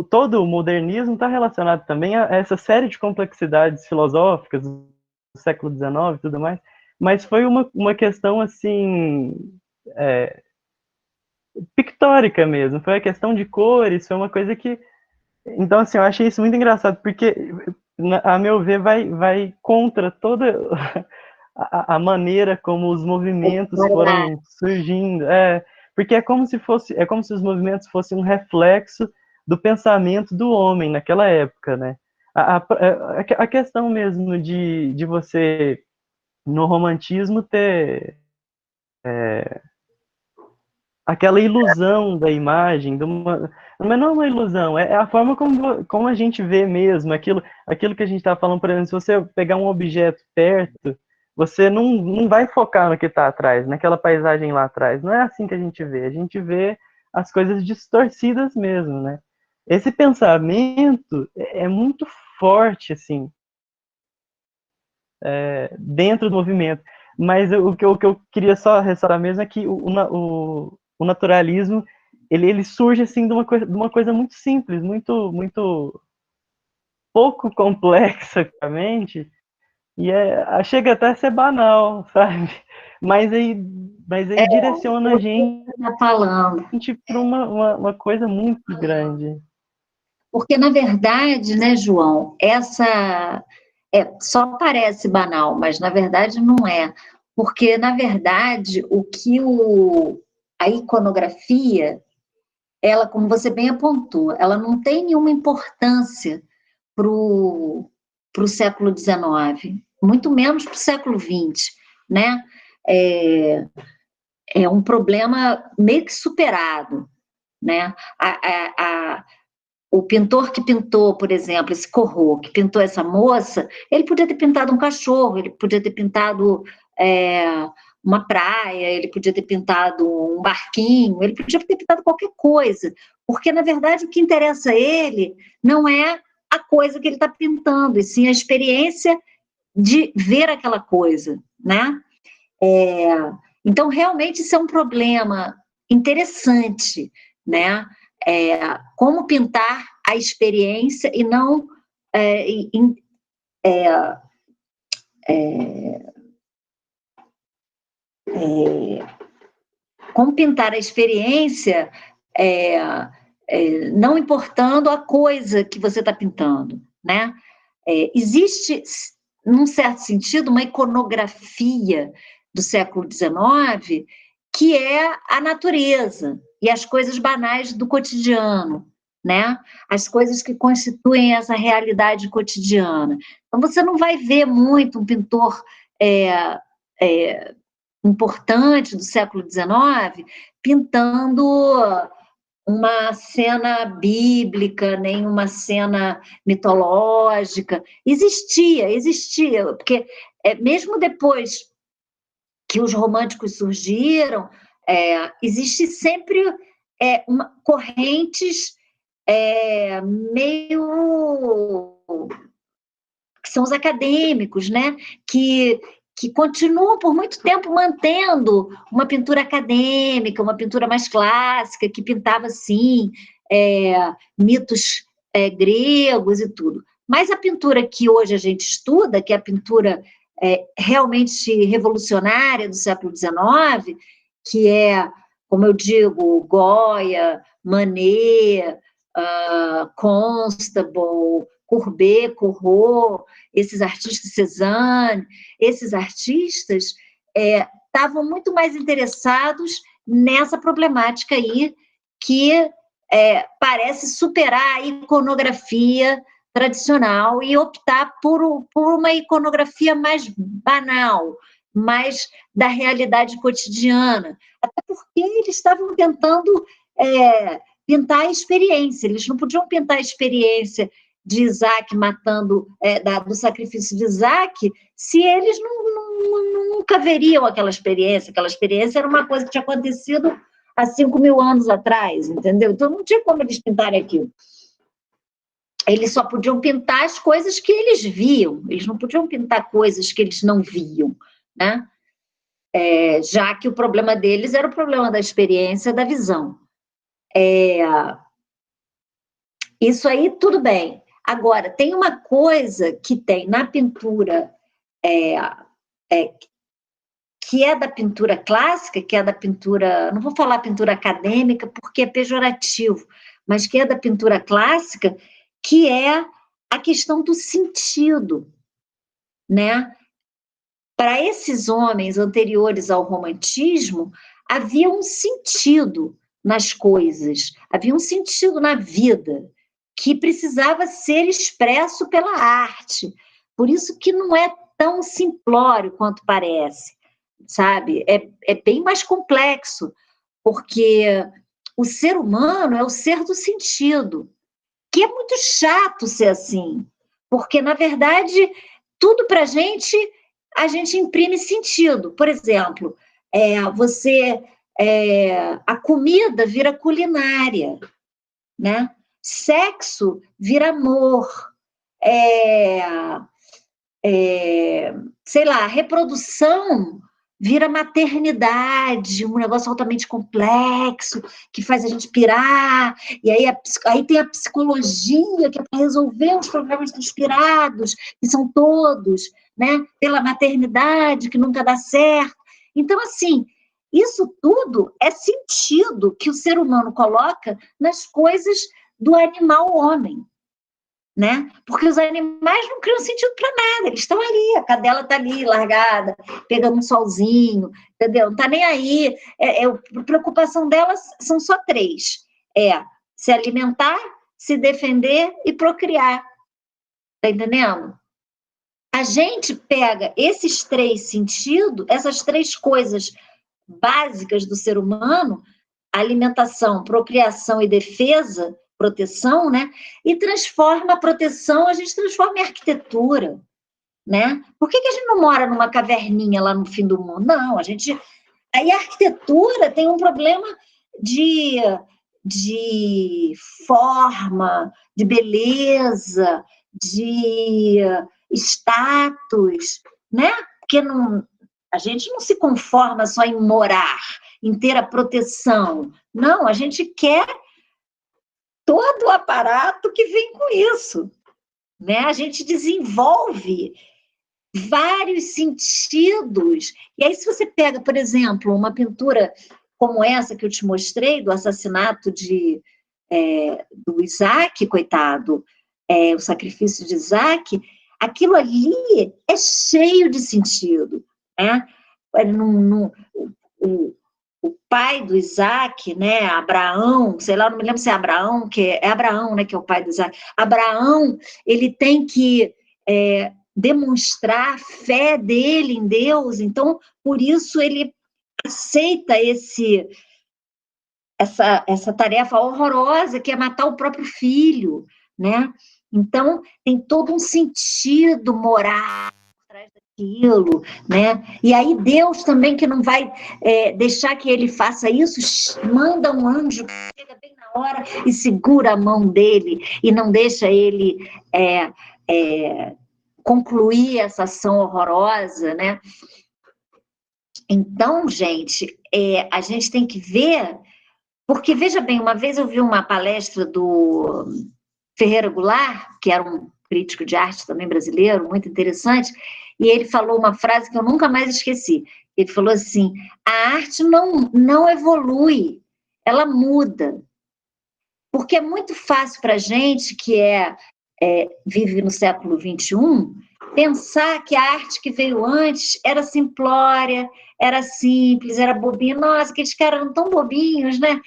todo o modernismo está relacionado também a essa série de complexidades filosóficas do século XIX e tudo mais, mas foi uma questão, assim, pictórica mesmo, foi a questão de cores, foi uma coisa que... Então, assim, eu achei isso muito engraçado, porque, a meu ver, vai contra toda a maneira como os movimentos foram surgindo, porque é como se os movimentos fossem um reflexo do pensamento do homem naquela época, né? A questão mesmo de você, no romantismo, ter aquela ilusão da imagem, mas não é uma ilusão, é a forma como a gente vê mesmo, aquilo que a gente estava falando, por exemplo, se você pegar um objeto perto, você não vai focar no que está atrás, naquela paisagem lá atrás, não é assim que a gente vê as coisas distorcidas mesmo, né? Esse pensamento é muito forte, assim, dentro do movimento, mas o que eu queria só ressaltar mesmo é que o naturalismo, ele surge assim de uma coisa muito simples, muito pouco complexa, realmente, e chega até a ser banal, sabe? Mas aí direciona a gente Tá falando. para uma coisa muito grande. Porque, na verdade, né, João, só parece banal, mas na verdade não é. Porque, na verdade, o que a iconografia, ela, como você bem apontou, ela não tem nenhuma importância para o século XIX, muito menos para o século XX, né? É um problema meio que superado, né? O pintor que pintou, por exemplo, esse Corot, que pintou essa moça, ele podia ter pintado um cachorro, ele podia ter pintado uma praia, ele podia ter pintado um barquinho, ele podia ter pintado qualquer coisa, porque, na verdade, o que interessa a ele não é a coisa que ele está pintando, e sim a experiência de ver aquela coisa, né? Então, realmente, isso é um problema interessante, né? Como pintar a experiência e não como pintar a experiência não importando a coisa que você está pintando, né? Existe, num certo sentido, uma iconografia do século XIX que é a natureza e as coisas banais do cotidiano, né? As coisas que constituem essa realidade cotidiana. Então, você não vai ver muito um pintor importante do século XIX pintando uma cena bíblica, nem uma cena mitológica. Existia, porque mesmo depois que os românticos surgiram, existe sempre correntes meio... que são os acadêmicos, né? Que continuam por muito tempo mantendo uma pintura acadêmica, uma pintura mais clássica, que pintava, assim, mitos gregos e tudo. Mas a pintura que hoje a gente estuda, que é a pintura realmente revolucionária do século XIX, que é, como eu digo, Goya, Manet, Constable, Courbet, Corot, esses artistas, Cézanne, esses artistas estavam muito mais interessados nessa problemática aí, que parece superar a iconografia tradicional e optar por uma iconografia mais banal, mais da realidade cotidiana, até porque eles estavam tentando pintar a experiência, eles não podiam pintar a experiência de Isaac matando, do sacrifício de Isaac, se eles nunca veriam aquela experiência era uma coisa que tinha acontecido há 5.000 anos atrás, entendeu? Então não tinha como eles pintarem aquilo. Eles só podiam pintar as coisas que eles viam, eles não podiam pintar coisas que eles não viam, né? Já que o problema deles era o problema da experiência, da visão. Isso aí, tudo bem. Agora, tem uma coisa que tem na pintura, que é da pintura clássica, que é da pintura, não vou falar pintura acadêmica, porque é pejorativo, mas que é da pintura clássica, que é a questão do sentido, né? Para esses homens anteriores ao romantismo, havia um sentido nas coisas, havia um sentido na vida, que precisava ser expresso pela arte. Por isso que não é tão simplório quanto parece, sabe? É bem mais complexo, porque o ser humano é o ser do sentido, que é muito chato ser assim, porque, na verdade, tudo para a gente imprime sentido. Por exemplo, a comida vira culinária, né? Sexo vira amor, sei lá, reprodução vira maternidade, um negócio altamente complexo, que faz a gente pirar, e aí tem a psicologia, que é para resolver os problemas dos pirados, que são todos, né, pela maternidade, que nunca dá certo. Então, assim, isso tudo é sentido que o ser humano coloca nas coisas do animal homem, né? Porque os animais não criam sentido para nada, eles estão ali, a cadela está ali, largada, pegando um solzinho, entendeu? Não está nem aí. A preocupação delas são só 3. Se alimentar, se defender e procriar. Está entendendo? A gente pega esses 3 sentidos, essas 3 coisas básicas do ser humano, alimentação, procriação e defesa, proteção, né? E transforma a proteção, a gente transforma em arquitetura, né? Por que a gente não mora numa caverninha lá no fim do mundo? Não, aí a arquitetura tem um problema de forma, de beleza, de status, né? Porque a gente não se conforma só em morar, em ter a proteção. Não, a gente quer todo o aparato que vem com isso, né? A gente desenvolve vários sentidos. E aí, se você pega, por exemplo, uma pintura como essa que eu te mostrei, do assassinato do Isaac, coitado, o sacrifício de Isaac, aquilo ali é cheio de sentido, né? O pai do Isaac, né, Abraão, sei lá, não me lembro se é Abraão, é Abraão, né, que é o pai do Isaac. Abraão, ele tem que demonstrar a fé dele em Deus, então, por isso ele aceita essa tarefa horrorosa que é matar o próprio filho, né? Então, tem todo um sentido moral por trás daquilo, né? E aí Deus também, que não vai deixar que ele faça isso, manda um anjo que chega bem na hora e segura a mão dele e não deixa ele concluir essa ação horrorosa, né? Então, gente, a gente tem que ver, porque, veja bem, uma vez eu vi uma palestra do Ferreira Goulart, que era um crítico de arte também brasileiro, muito interessante, e ele falou uma frase que eu nunca mais esqueci. Ele falou assim: a arte não evolui, ela muda. Porque é muito fácil para a gente que vive no século XXI pensar que a arte que veio antes era simplória, era simples, era bobinha. Nossa, aqueles caras eram tão bobinhos, né?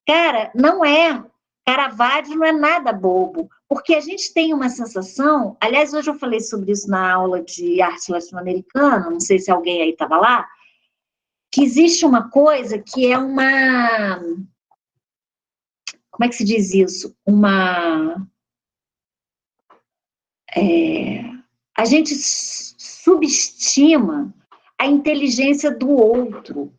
Cara, não é. Caravaggio não é nada bobo, porque a gente tem uma sensação, aliás, hoje eu falei sobre isso na aula de arte latino-americana, não sei se alguém aí estava lá, que existe uma coisa que é uma... Como é que se diz isso? A gente subestima a inteligência do outro.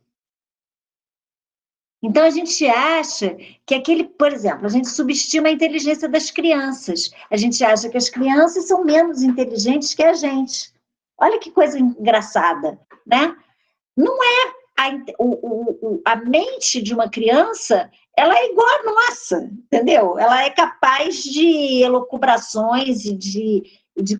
Então, a gente acha que por exemplo, a gente subestima a inteligência das crianças. A gente acha que as crianças são menos inteligentes que a gente. Olha que coisa engraçada, né? Não é. A mente de uma criança, ela é igual à nossa, entendeu? Ela é capaz de elucubrações e de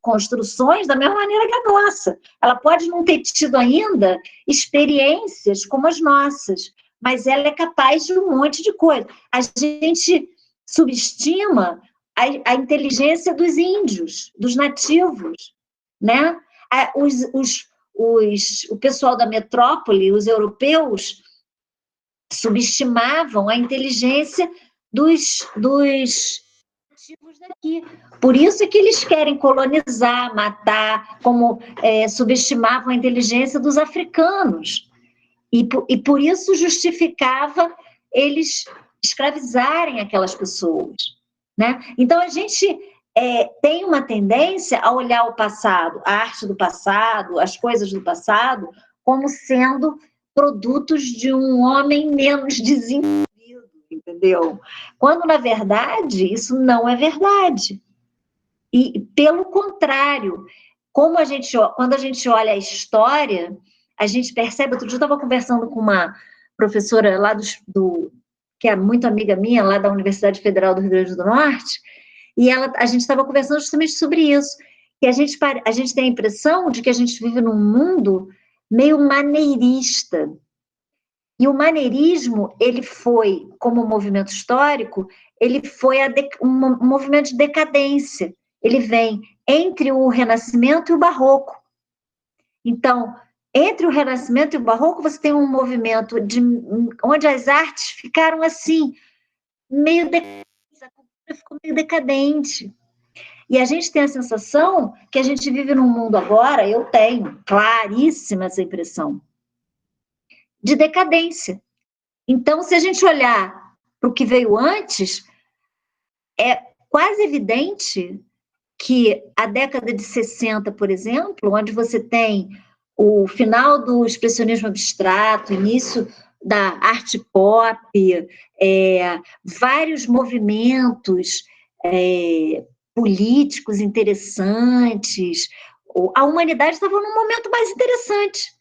construções da mesma maneira que a nossa. Ela pode não ter tido ainda experiências como as nossas, mas ela é capaz de um monte de coisa. A gente subestima a inteligência dos índios, dos nativos, né? O pessoal da metrópole, os europeus, subestimavam a inteligência dos nativos daqui. Por isso é que eles querem colonizar, matar, como subestimavam a inteligência dos africanos. E por isso justificava eles escravizarem aquelas pessoas, né? Então, a gente tem uma tendência a olhar o passado, a arte do passado, as coisas do passado, como sendo produtos de um homem menos desenvolvido, entendeu? Quando, na verdade, isso não é verdade. E, pelo contrário, quando a gente olha a história, a gente percebe... Outro dia eu estava conversando com uma professora lá que é muito amiga minha, lá da Universidade Federal do Rio Grande do Norte, e a gente estava conversando justamente sobre isso, que a gente tem a impressão de que a gente vive num mundo meio maneirista. E o maneirismo, ele foi, como movimento histórico, ele foi um movimento de decadência. Ele vem entre o Renascimento e o Barroco. Então, entre o Renascimento e o Barroco, você tem um movimento onde as artes ficaram assim, meio decadentes, a cultura ficou meio decadente. E a gente tem a sensação que a gente vive num mundo agora, eu tenho claríssima essa impressão, de decadência. Então, se a gente olhar para o que veio antes, é quase evidente que a década de 60, por exemplo, onde você tem o final do expressionismo abstrato, início da arte pop, vários movimentos políticos interessantes, a humanidade estava num momento mais interessante.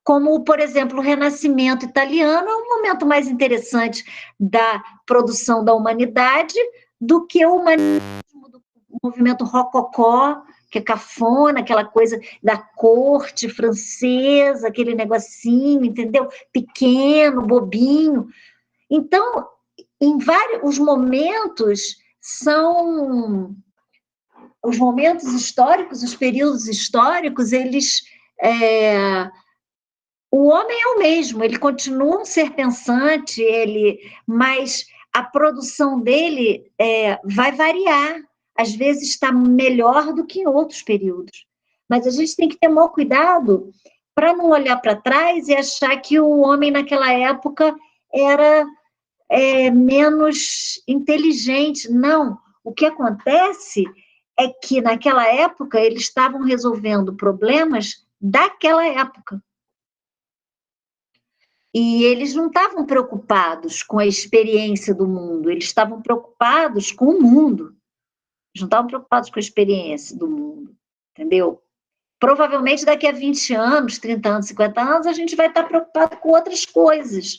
Como, por exemplo, o Renascimento italiano é um momento mais interessante da produção da humanidade do que o humanismo do movimento rococó, que é cafona, aquela coisa da corte francesa, aquele negocinho, entendeu? Pequeno, bobinho. Então, os momentos são... Os momentos históricos, os períodos históricos, eles... O homem é o mesmo, ele continua um ser pensante, mas a produção dele vai variar. Às vezes está melhor do que em outros períodos. Mas a gente tem que ter maior cuidado para não olhar para trás e achar que o homem naquela época era menos inteligente. Não. O que acontece é que, naquela época, eles estavam resolvendo problemas daquela época. E eles não estavam preocupados com a experiência do mundo, eles estavam preocupados com o mundo. Eles não estavam preocupados com a experiência do mundo, entendeu? Provavelmente daqui a 20 anos, 30 anos, 50 anos, a gente vai estar preocupado com outras coisas.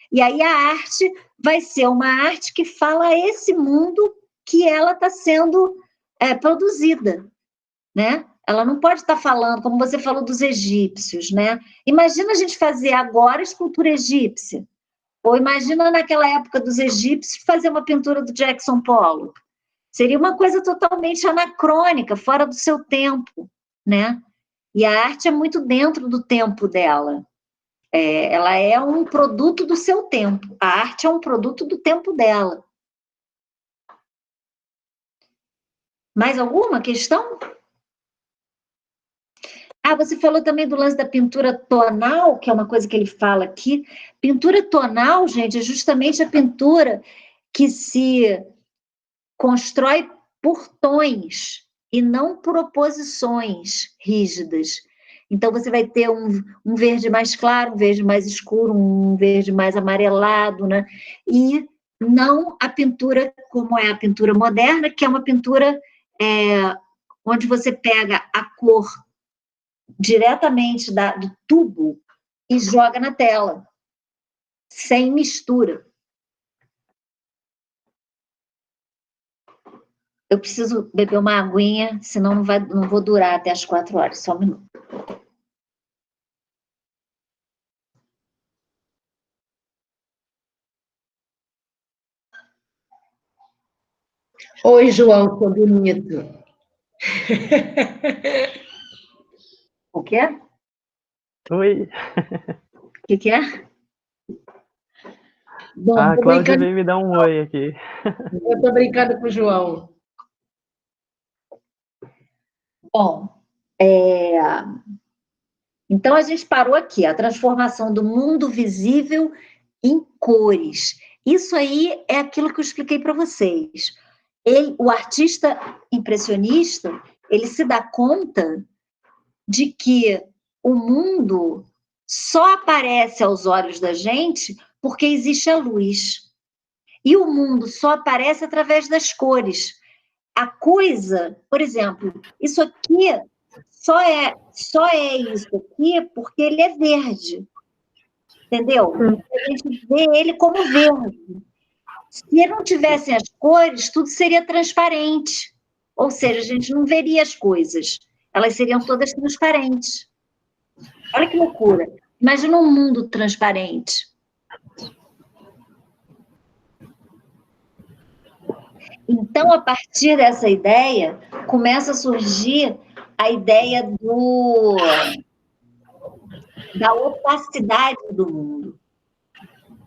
E aí a arte vai ser uma arte que fala a esse mundo que ela está sendo produzida, né? Ela não pode estar falando, como você falou dos egípcios, né? Imagina a gente fazer agora escultura egípcia, ou imagina naquela época dos egípcios fazer uma pintura do Jackson Pollock. Seria uma coisa totalmente anacrônica, fora do seu tempo, né? E a arte é muito dentro do tempo dela. Ela é um produto do seu tempo. A arte é um produto do tempo dela. Mais alguma questão? Você falou também do lance da pintura tonal, que é uma coisa que ele fala aqui. Pintura tonal, gente, é justamente a pintura que se constrói por tons e não por oposições rígidas. Então, você vai ter um verde mais claro, um verde mais escuro, um verde mais amarelado, né? E não a pintura como é a pintura moderna, que é uma pintura onde você pega a cor diretamente do tubo e joga na tela, sem mistura. Eu preciso beber uma aguinha, senão não vou durar até as 4 horas, só um minuto. Oi, João, seu bonito. O quê? Oi. O que é? Bom, A Cláudia veio me dar um oi aqui. Eu estou brincando com o João. Bom, então a gente parou aqui, a transformação do mundo visível em cores. Isso aí é aquilo que eu expliquei para vocês. O artista impressionista, ele se dá conta de que o mundo só aparece aos olhos da gente porque existe a luz. E o mundo só aparece através das cores. A coisa, por exemplo, isso aqui só é isso aqui porque ele é verde. Entendeu? A gente vê ele como verde. Se não tivessem as cores, tudo seria transparente. Ou seja, a gente não veria as coisas. Elas seriam todas transparentes. Olha que loucura. Imagina um mundo transparente. Então, a partir dessa ideia, começa a surgir a ideia da opacidade do mundo.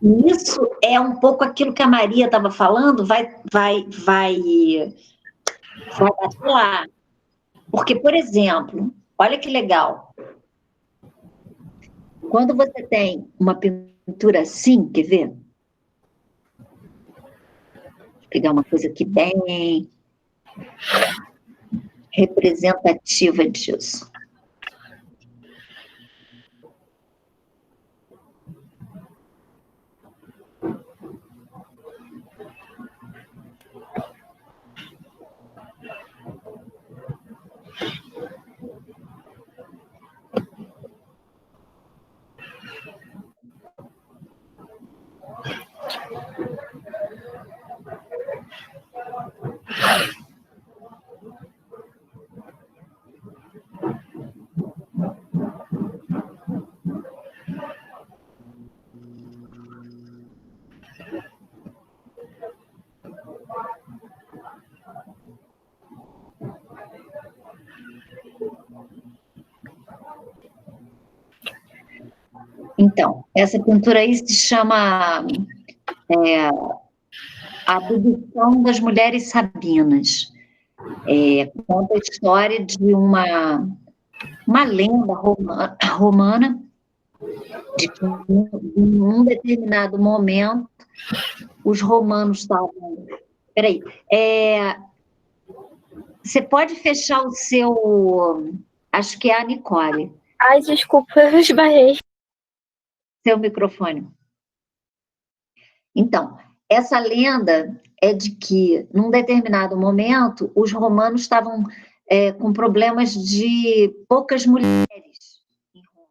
E isso é um pouco aquilo que a Maria estava falando, vai bater lá. Porque, por exemplo, olha que legal. Quando você tem uma pintura assim, quer ver? Vou pegar uma coisa aqui bem representativa disso. Então, essa pintura aí se chama A Abdução das Mulheres Sabinas. Conta a história de uma lenda romana de que em um determinado momento os romanos estavam... Peraí. Você pode fechar o seu... Acho que é a Nicole. Ai, desculpa, eu esbarrei. Seu microfone. Então, essa lenda é de que, num determinado momento, os romanos estavam com problemas de poucas mulheres em Roma.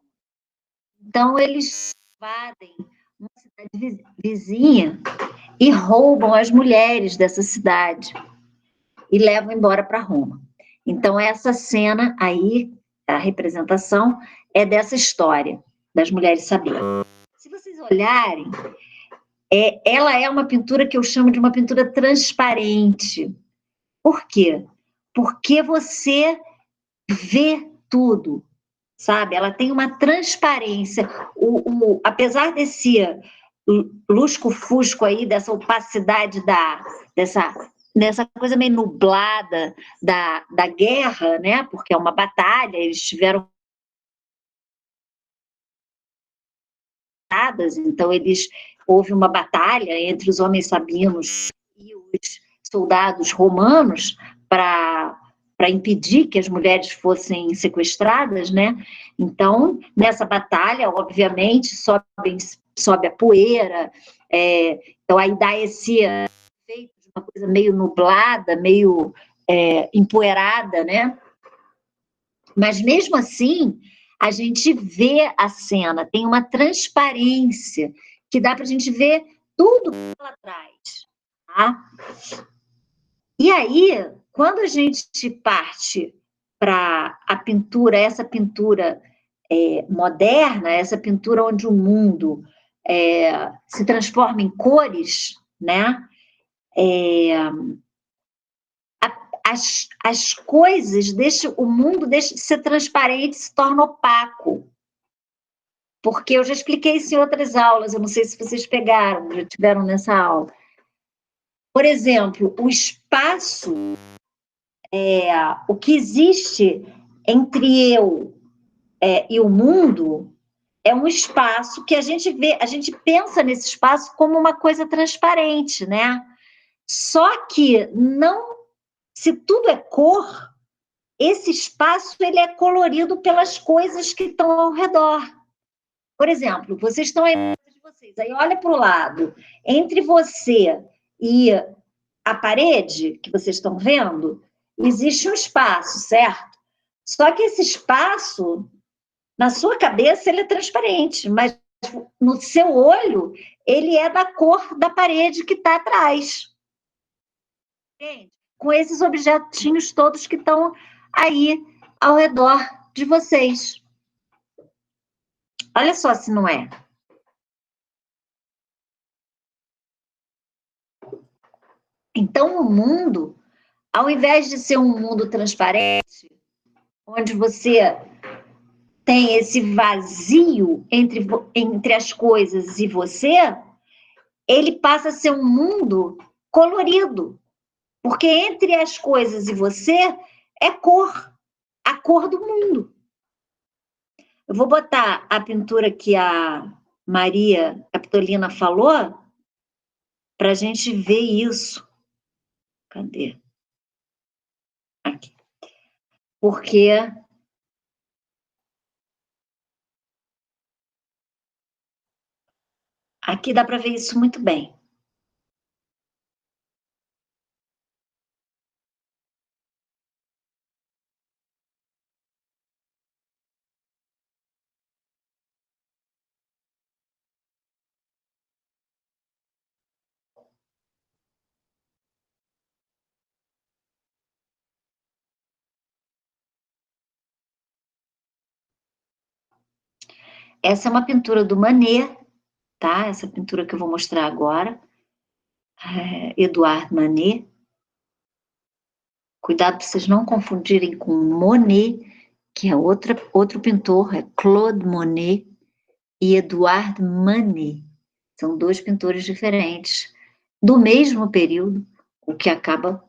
Então, eles invadem uma cidade vizinha e roubam as mulheres dessa cidade e levam embora para Roma. Então, essa cena aí, a representação, é dessa história das mulheres sabinas. Se vocês olharem, ela é uma pintura que eu chamo de uma pintura transparente. Por quê? Porque você vê tudo, sabe? Ela tem uma transparência. Apesar desse lusco-fusco aí, dessa opacidade, dessa coisa meio nublada da guerra, né? Porque é uma batalha, eles tiveram... Então, houve uma batalha entre os homens sabinos e os soldados romanos para impedir que as mulheres fossem sequestradas, né? Então, nessa batalha, obviamente, sobe a poeira, então aí dá esse efeito de uma coisa meio nublada, meio empoeirada, né? Mas, mesmo assim, a gente vê a cena, tem uma transparência que dá para a gente ver tudo que ela traz, tá? E aí, quando a gente parte para a pintura, essa pintura moderna, essa pintura onde o mundo se transforma em cores, né? As coisas o mundo deixa de ser transparente, se torna opaco. Porque eu já expliquei isso em outras aulas, eu não sei se vocês pegaram, já tiveram nessa aula. Por exemplo, o espaço, o que existe entre eu e o mundo é um espaço que a gente pensa nesse espaço como uma coisa transparente, né? Só que não, se tudo é cor, esse espaço ele é colorido pelas coisas que estão ao redor. Por exemplo, vocês estão aí, olha para o lado, entre você e a parede que vocês estão vendo, existe um espaço, certo? Só que esse espaço, na sua cabeça, ele é transparente, mas no seu olho, ele é da cor da parede que está atrás. Entende? Com esses objetinhos todos que estão aí ao redor de vocês. Olha só se não é. Então, o mundo, ao invés de ser um mundo transparente, onde você tem esse vazio entre as coisas e você, ele passa a ser um mundo colorido. Porque entre as coisas e você é cor, a cor do mundo. Eu vou botar a pintura que a Maria Capitolina falou para a gente ver isso. Cadê? Aqui. Porque aqui dá para ver isso muito bem. Essa é uma pintura do Manet, tá? Essa pintura que eu vou mostrar agora. Edouard Manet. Cuidado para vocês não confundirem com Monet, que é outro pintor, é Claude Monet e Edouard Manet. São dois pintores diferentes, do mesmo período, o que acaba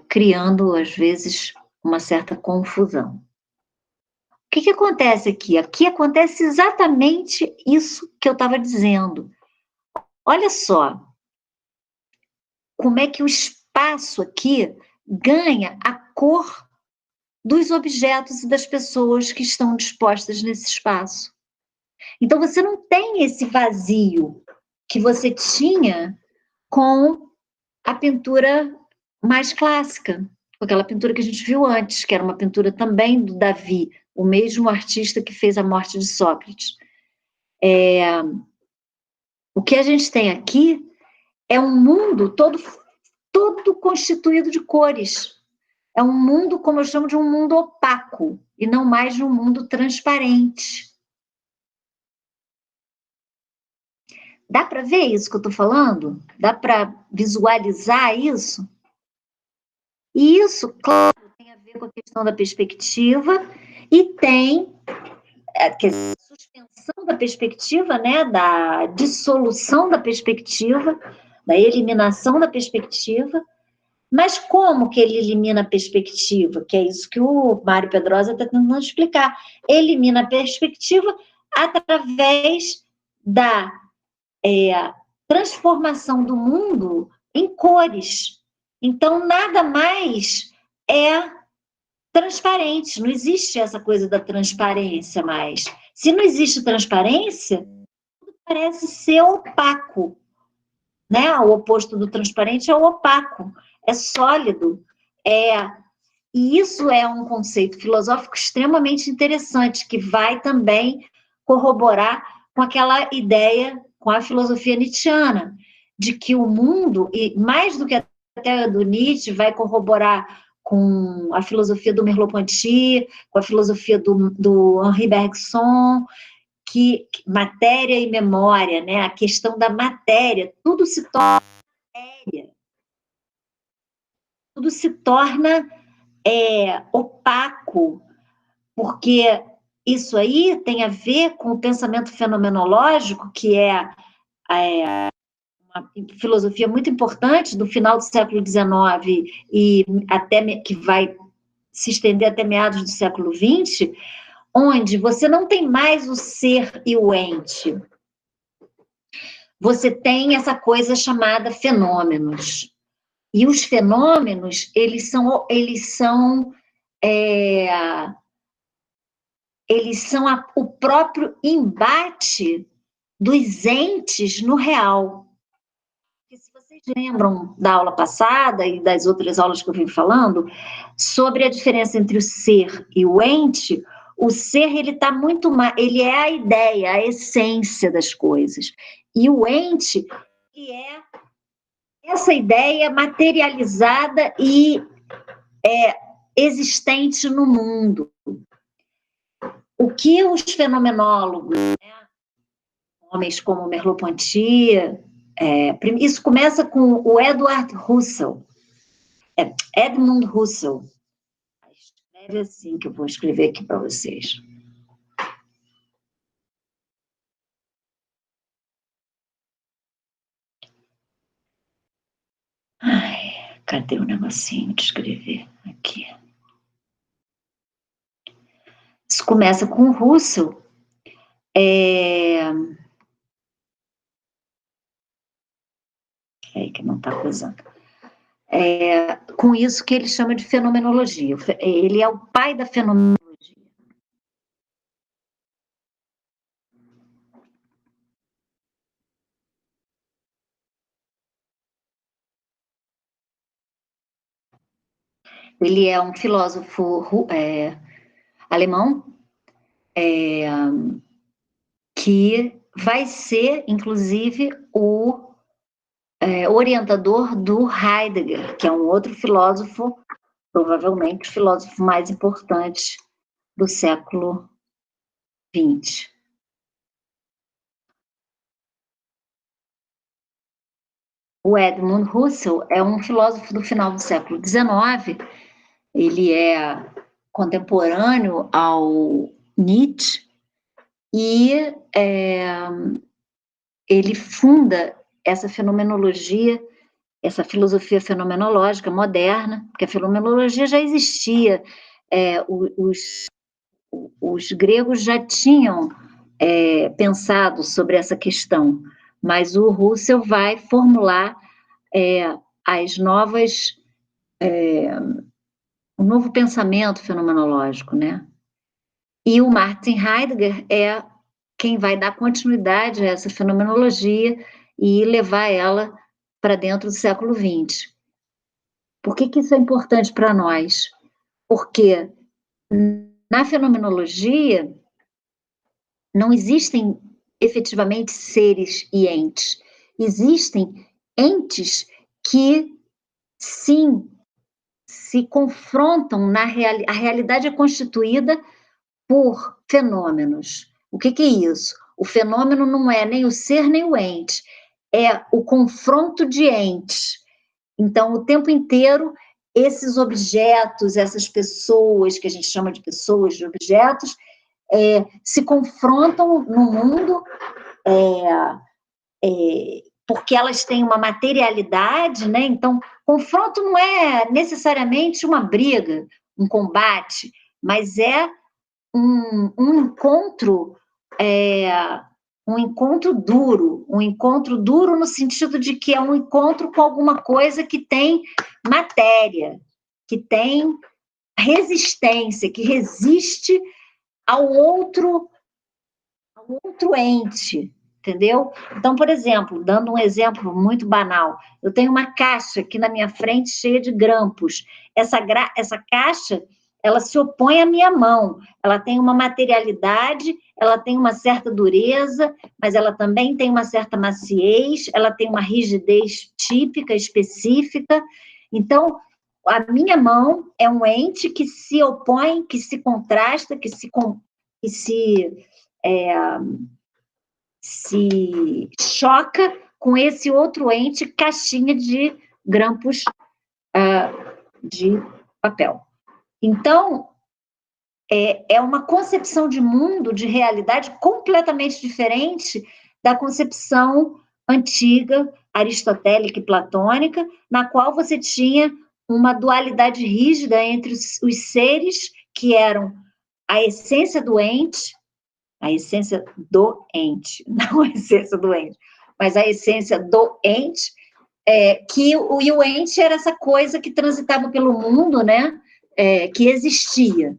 criando, às vezes, uma certa confusão. O que acontece aqui? Aqui acontece exatamente isso que eu estava dizendo. Olha só, como é que o espaço aqui ganha a cor dos objetos e das pessoas que estão dispostas nesse espaço. Então, você não tem esse vazio que você tinha com a pintura mais clássica, com aquela pintura que a gente viu antes, que era uma pintura também do Davi, o mesmo artista que fez A Morte de Sócrates. O que a gente tem aqui é um mundo todo constituído de cores. É um mundo, como eu chamo de um mundo opaco, e não mais de um mundo transparente. Dá para ver isso que eu estou falando? Dá para visualizar isso? E isso, claro, tem a ver com a questão da perspectiva e tem a suspensão da perspectiva, né, da dissolução da perspectiva, da eliminação da perspectiva. Mas como que ele elimina a perspectiva? Que é isso que o Mário Pedrosa está tentando explicar. Elimina a perspectiva através da transformação do mundo em cores. Então, nada mais é transparente, não existe essa coisa da transparência mais. Se não existe transparência, tudo parece ser opaco, né? O oposto do transparente é o opaco, é sólido, e isso é um conceito filosófico extremamente interessante, que vai também corroborar com aquela ideia, com a filosofia nietzschiana, de que o mundo, e mais do que até do Nietzsche, vai corroborar com a filosofia do Merleau-Ponty, com a filosofia do Henri Bergson, que matéria e memória, né? A questão da matéria, tudo se torna matéria, tudo se torna opaco, porque isso aí tem a ver com o pensamento fenomenológico, que é uma filosofia muito importante do final do século XIX e até que vai se estender até meados do século XX, onde você não tem mais o ser e o ente. Você tem essa coisa chamada fenômenos. E os fenômenos, eles são o próprio embate dos entes no real. Porque se vocês lembram da aula passada e das outras aulas que eu vim falando, sobre a diferença entre o ser e o ente, o ser, ele está muito mais, ele é a ideia, a essência das coisas. E o ente, ele é essa ideia materializada e existente no mundo. O que os fenomenólogos, né, homens como Merleau-Ponty, isso começa com o Edmund Husserl. Escreve assim que eu vou escrever aqui para vocês. Ai, cadê o negocinho de escrever? Aqui. Isso começa com o Husserl. Que não está coisando. Com isso que ele chama de fenomenologia. Ele é o pai da fenomenologia. Ele é um filósofo alemão que vai ser, inclusive, o orientador do Heidegger, que é um outro filósofo, provavelmente o filósofo mais importante do século XX. O Edmund Husserl é um filósofo do final do século XIX, ele é contemporâneo ao Nietzsche, e ele funda essa fenomenologia, essa filosofia fenomenológica moderna, porque a fenomenologia já existia, os gregos já tinham pensado sobre essa questão, mas o Husserl vai formular as novas, o novo pensamento fenomenológico, né? E o Martin Heidegger é quem vai dar continuidade a essa fenomenologia e levar ela para dentro do século XX. Por que isso é importante para nós? Porque na fenomenologia não existem efetivamente seres e entes. Existem entes que, sim, se confrontam a realidade é constituída por fenômenos. O que é isso? O fenômeno não é nem o ser nem o ente, é o confronto de entes. Então, o tempo inteiro, esses objetos, essas pessoas, que a gente chama de pessoas, de objetos, se confrontam no mundo porque elas têm uma materialidade, né? Então, confronto não é necessariamente uma briga, um combate, mas é um encontro, um encontro duro no sentido de que é um encontro com alguma coisa que tem matéria, que tem resistência, que resiste ao outro ente, entendeu? Então, por exemplo, dando um exemplo muito banal, eu tenho uma caixa aqui na minha frente cheia de grampos. Essa caixa, ela se opõe à minha mão, ela tem uma materialidade, ela tem uma certa dureza, mas ela também tem uma certa maciez, ela tem uma rigidez típica, específica. Então, a minha mão é um ente que se opõe, que se contrasta, que se choca com esse outro ente, caixinha de grampos de papel. Então, é uma concepção de mundo, de realidade completamente diferente da concepção antiga, aristotélica e platônica, na qual você tinha uma dualidade rígida entre os seres que eram a essência do ente, não a essência do ente, mas a essência do ente, e o ente era essa coisa que transitava pelo mundo, né? Que existia.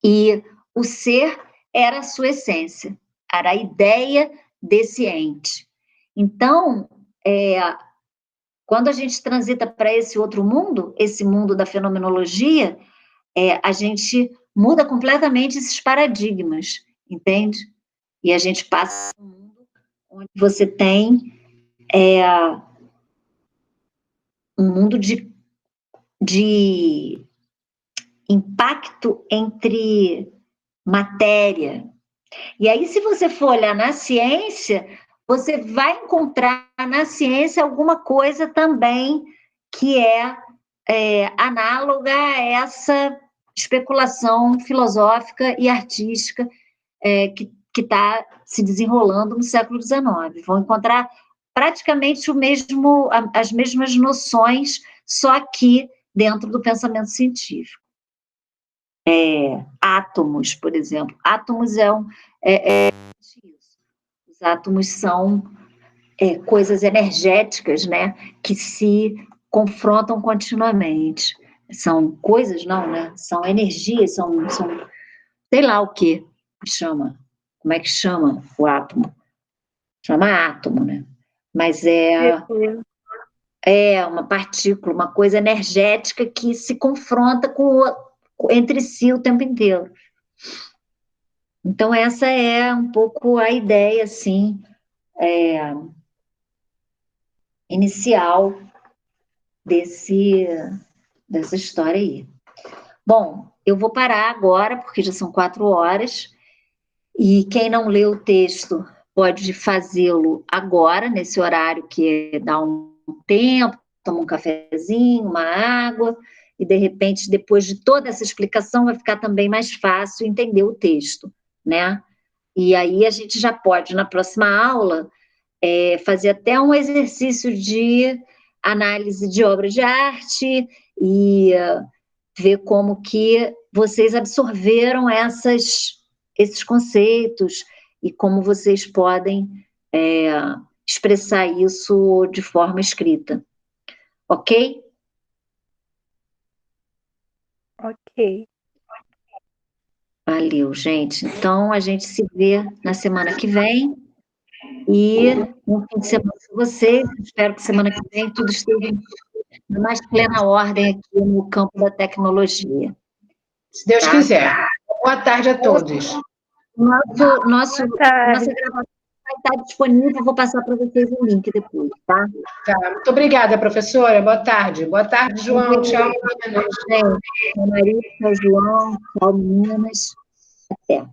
E o ser era a sua essência, era a ideia desse ente. Então, quando a gente transita para esse outro mundo, esse mundo da fenomenologia, a gente muda completamente esses paradigmas, entende? E a gente passa um mundo onde você tem um mundo de impacto entre matéria. E aí, se você for olhar na ciência, você vai encontrar na ciência alguma coisa também que é análoga a essa especulação filosófica e artística que está se desenrolando no século XIX. Vão encontrar praticamente as mesmas noções, só que dentro do pensamento científico. Átomos, por exemplo. Átomos isso. Os átomos são coisas energéticas, né, que se confrontam continuamente. São coisas, não, né? São energias, são sei lá o que chama. Como é que chama o átomo? Chama átomo, né? Mas é uma partícula, uma coisa energética que se confronta entre si o tempo inteiro. Então, essa é um pouco a ideia, assim, inicial dessa história aí. Bom, eu vou parar agora, porque já são 4 horas, e quem não leu o texto pode fazê-lo agora, nesse horário que dá um tempo, toma um cafezinho, uma água, e de repente, depois de toda essa explicação, vai ficar também mais fácil entender o texto, né? E aí a gente já pode, na próxima aula, fazer até um exercício de análise de obra de arte e ver como que vocês absorveram esses conceitos e como vocês podem expressar isso de forma escrita. Ok? Ok. Valeu, gente. Então, a gente se vê na semana que vem. E um fim de semana com vocês. Espero que semana que vem tudo esteja na mais plena ordem aqui no campo da tecnologia. Se Deus Tá? quiser. Boa tarde a todos. Nossa tarde. gravação vai estar disponível, vou passar para vocês o link depois, tá? Tá, muito obrigada, professora. Boa tarde. Boa tarde, João. Tchau, meninas. Gente, Maria, João, tchau, meninas. Até.